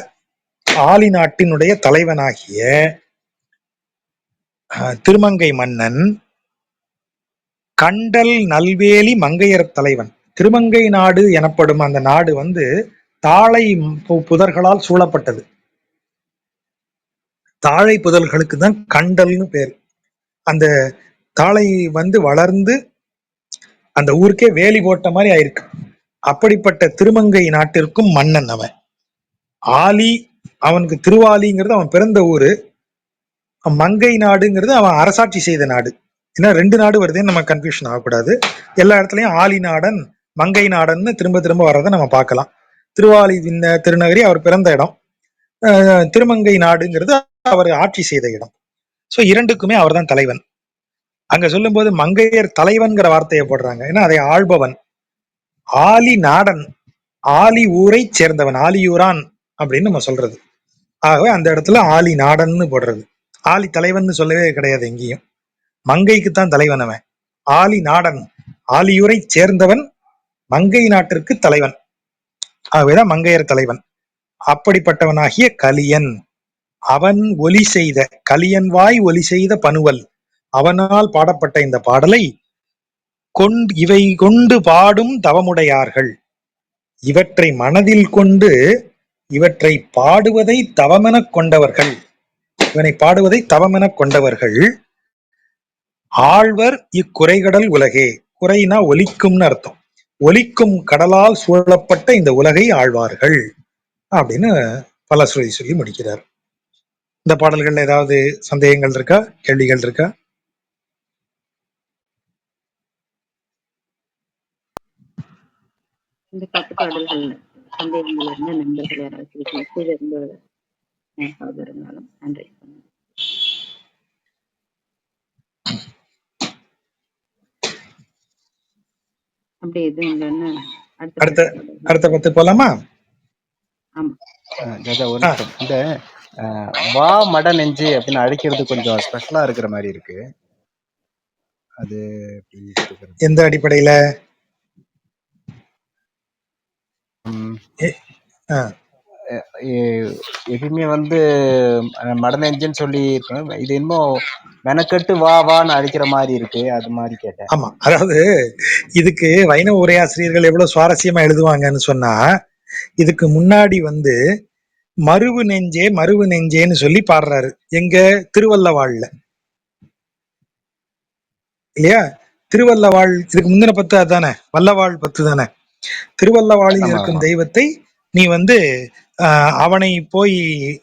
ஆலி நாட்டினுடைய தலைவனாகிய திருமங்கை மன்னன் கண்டல் நல்வேலி மங்கையர் தலைவன். திருமங்கை நாடு எனப்படும் அந்த நாடு வந்து தாழை புதர்களால் சூழப்பட்டது. தாழை புதர்களுக்கு தான் கண்டல்னு பேர். அந்த தாழை வந்து வளர்ந்து அந்த ஊருக்கே வேலி போட்ட மாதிரி ஆயிருக்கு. அப்படிப்பட்ட திருமங்கை நாட்டிற்கும் மன்னன் அவன். ஆலி, அவனுக்கு திருவாலிங்கிறது அவன் பிறந்த ஊரு. மங்கை நாடுங்கிறது அவன் அரசாட்சி செய்த நாடு. ஏன்னா 2 நாடு வருதுன்னு நம்ம கன்ஃபியூஷன் ஆகக்கூடாது. எல்லா இடத்துலயும் ஆலி நாடன் மங்கை நாடன்னு திரும்ப திரும்ப வர்றதை நம்ம பார்க்கலாம். திருவாலி திருநகரி அவர் பிறந்த இடம். திருமங்கை நாடுங்கிறது அவர் ஆட்சி செய்த இடம். ஸோ 2க்குமே அவர் தான் தலைவன். அங்க சொல்லும் போது மங்கையர் தலைவன்கிற வார்த்தையை போடுறாங்க. ஏன்னா அதை ஆள்பவன். ஆலி நாடன், ஆலி ஊரை சேர்ந்தவன், ஆலியூரான் அப்படின்னு நம்ம சொல்றது. ஆகவே அந்த இடத்துல ஆலி நாடன்னு போடுறது. ஆலி தலைவன் சொல்லவே கிடையாது எங்கேயும். மங்கைக்கு தான் தலைவன் அவன். ஆலி நாடன், ஆலியூரை சேர்ந்தவன், மங்கை நாட்டிற்கு தலைவன். ஆகவேதான் மங்கையர் தலைவன். அப்படிப்பட்டவனாகிய கலியன், அவன் ஒலி செய்த கலியன் வாய் ஒலி செய்த பனுவல், அவனால் பாடப்பட்ட இந்த பாடலை இவை கொண்டு பாடும் தவமுடையார்கள், இவற்றை மனதில் கொண்டு இவற்றை பாடுவதை தவமெனக் கொண்டவர்கள், இவனை பாடுவதை தவமெனக் கொண்டவர்கள் ஆழ்வர் இக்குறைகடல் உலகே. குறைனா ஒலிக்கும்னு அர்த்தம். ஒலிக்கும் கடலால் சூழப்பட்ட இந்த உலகை ஆழ்வார்கள் அப்படின்னு பலஸ்ருதி சொல்லி முடிக்கிறார். இந்த பாடல்கள்ல ஏதாவது சந்தேகங்கள் இருக்கா, கேள்விகள் இருக்கா? இந்த 10 பாடல்கள் சந்தேகங்கள் இருந்த நண்பர்கள் யாராவது கீழே இருந்து இருந்தாலும் நன்றி. அப்படி எதுவும் இல்லைன்னு அடுத்த 10 போலாமா? ஆமா ஜாஜா ஒரு நிமிஷம். இந்த வா மட நெஞ்சு அப்படின்னு அழைக்கிறது கொஞ்சம் ஸ்பெஷலா இருக்கிற மாதிரி இருக்கு. அது எந்த அடிப்படையில? எப்பயுமே வந்து மடநெஞ்சுன்னு சொல்லி இருக்கணும். இது இன்னும் மெனக்கட்டு வா வான்னு அழைக்கிற மாதிரி இருக்கு. அது மாதிரி கேட்டேன். ஆமா, அதாவது இதுக்கு வைணவ உரையாசிரியர்கள் எவ்வளவு சுவாரஸ்யமா எழுதுவாங்கன்னு சொன்னா, இதுக்கு முன்னாடி வந்து மருவு நெஞ்சே மருவு நெஞ்சேன்னு சொல்லி பாடுறாரு. எங்க? திருவல்லவாழ்ல இல்லையா? திருவல்லவாழ் இதுக்கு முந்தின 10 அதுதானே, வல்லவாழ் 10 தானே. திருவல்லவாழில் இருக்கும் தெய்வத்தை நீ வந்து அவனை போய்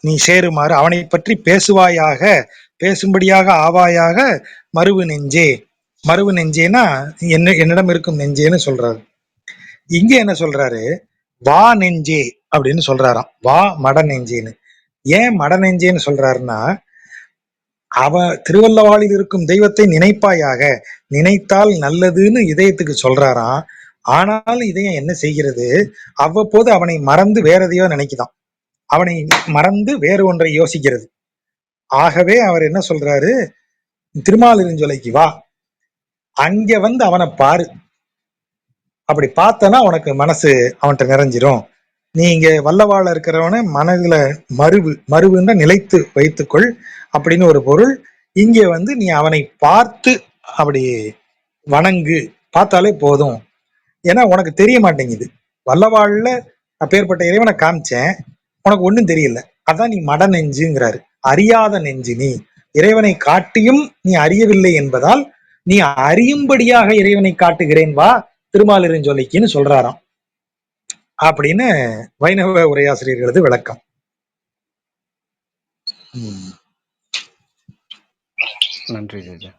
நீ சேருமாறு, அவனை பற்றி பேசுவாயாக, பேசும்படியாக ஆவாயாக, மருவு நெஞ்சே. மருவு நெஞ்சேனா என்னிடம் இருக்கும் நெஞ்சேன்னு சொல்றாரு. இங்க என்ன சொல்றாரு? வா நெஞ்சே அப்படின்னு சொல்றாராம். வா மட நெஞ்சேன்னு. ஏன் மட நெஞ்சேன்னு சொல்றாருன்னா, அவ திருவல்லவாழில் இருக்கும் தெய்வத்தை நினைப்பாயாக, நினைத்தால் நல்லதுன்னு இதயத்துக்கு சொல்றாராம். ஆனால் இதயம் என்ன செய்கிறது? அவ்வப்போது அவனை மறந்து வேற எதையோ நினைக்குதான். அவனை மறந்து வேறு ஒன்றை யோசிக்கிறது. ஆகவே அவர் என்ன சொல்றாரு? திருமாலிருஞ்சொலைக்கு வா, அங்க வந்து அவனை பாரு. அப்படி பார்த்தனா உனக்கு மனசு அவன்கிட்ட நிறைஞ்சிரும். நீ இங்க வல்லவாழ இருக்கிறவன மனதுல மருவுன்ற நிலைத்து வைத்துக்கொள் அப்படின்னு ஒரு பொருள். இங்க வந்து நீ அவனை பார்த்து அப்படி வணங்கு, பார்த்தாலே போதும். ஏன்னா உனக்கு தெரிய மாட்டேங்குது. வல்லவாழ்ல அப்பேற்பட்ட இறைவனை காமிச்சேன், உனக்கு ஒண்ணும் தெரியல. அதான் நீ மட நெஞ்சுங்கிறாரு. அறியாத நெஞ்சு நீ. இறைவனை காட்டியும் நீ அறியவில்லை என்பதால் நீ அறியும்படியாக இறைவனை காட்டுகிறேன் வா திருமாலிருஞ்சொலைக்குன்னு சொல்றாராம். அப்படின்னு வைணவ உரையாசிரியர்களது விளக்கம். நன்றி ஜெஜா.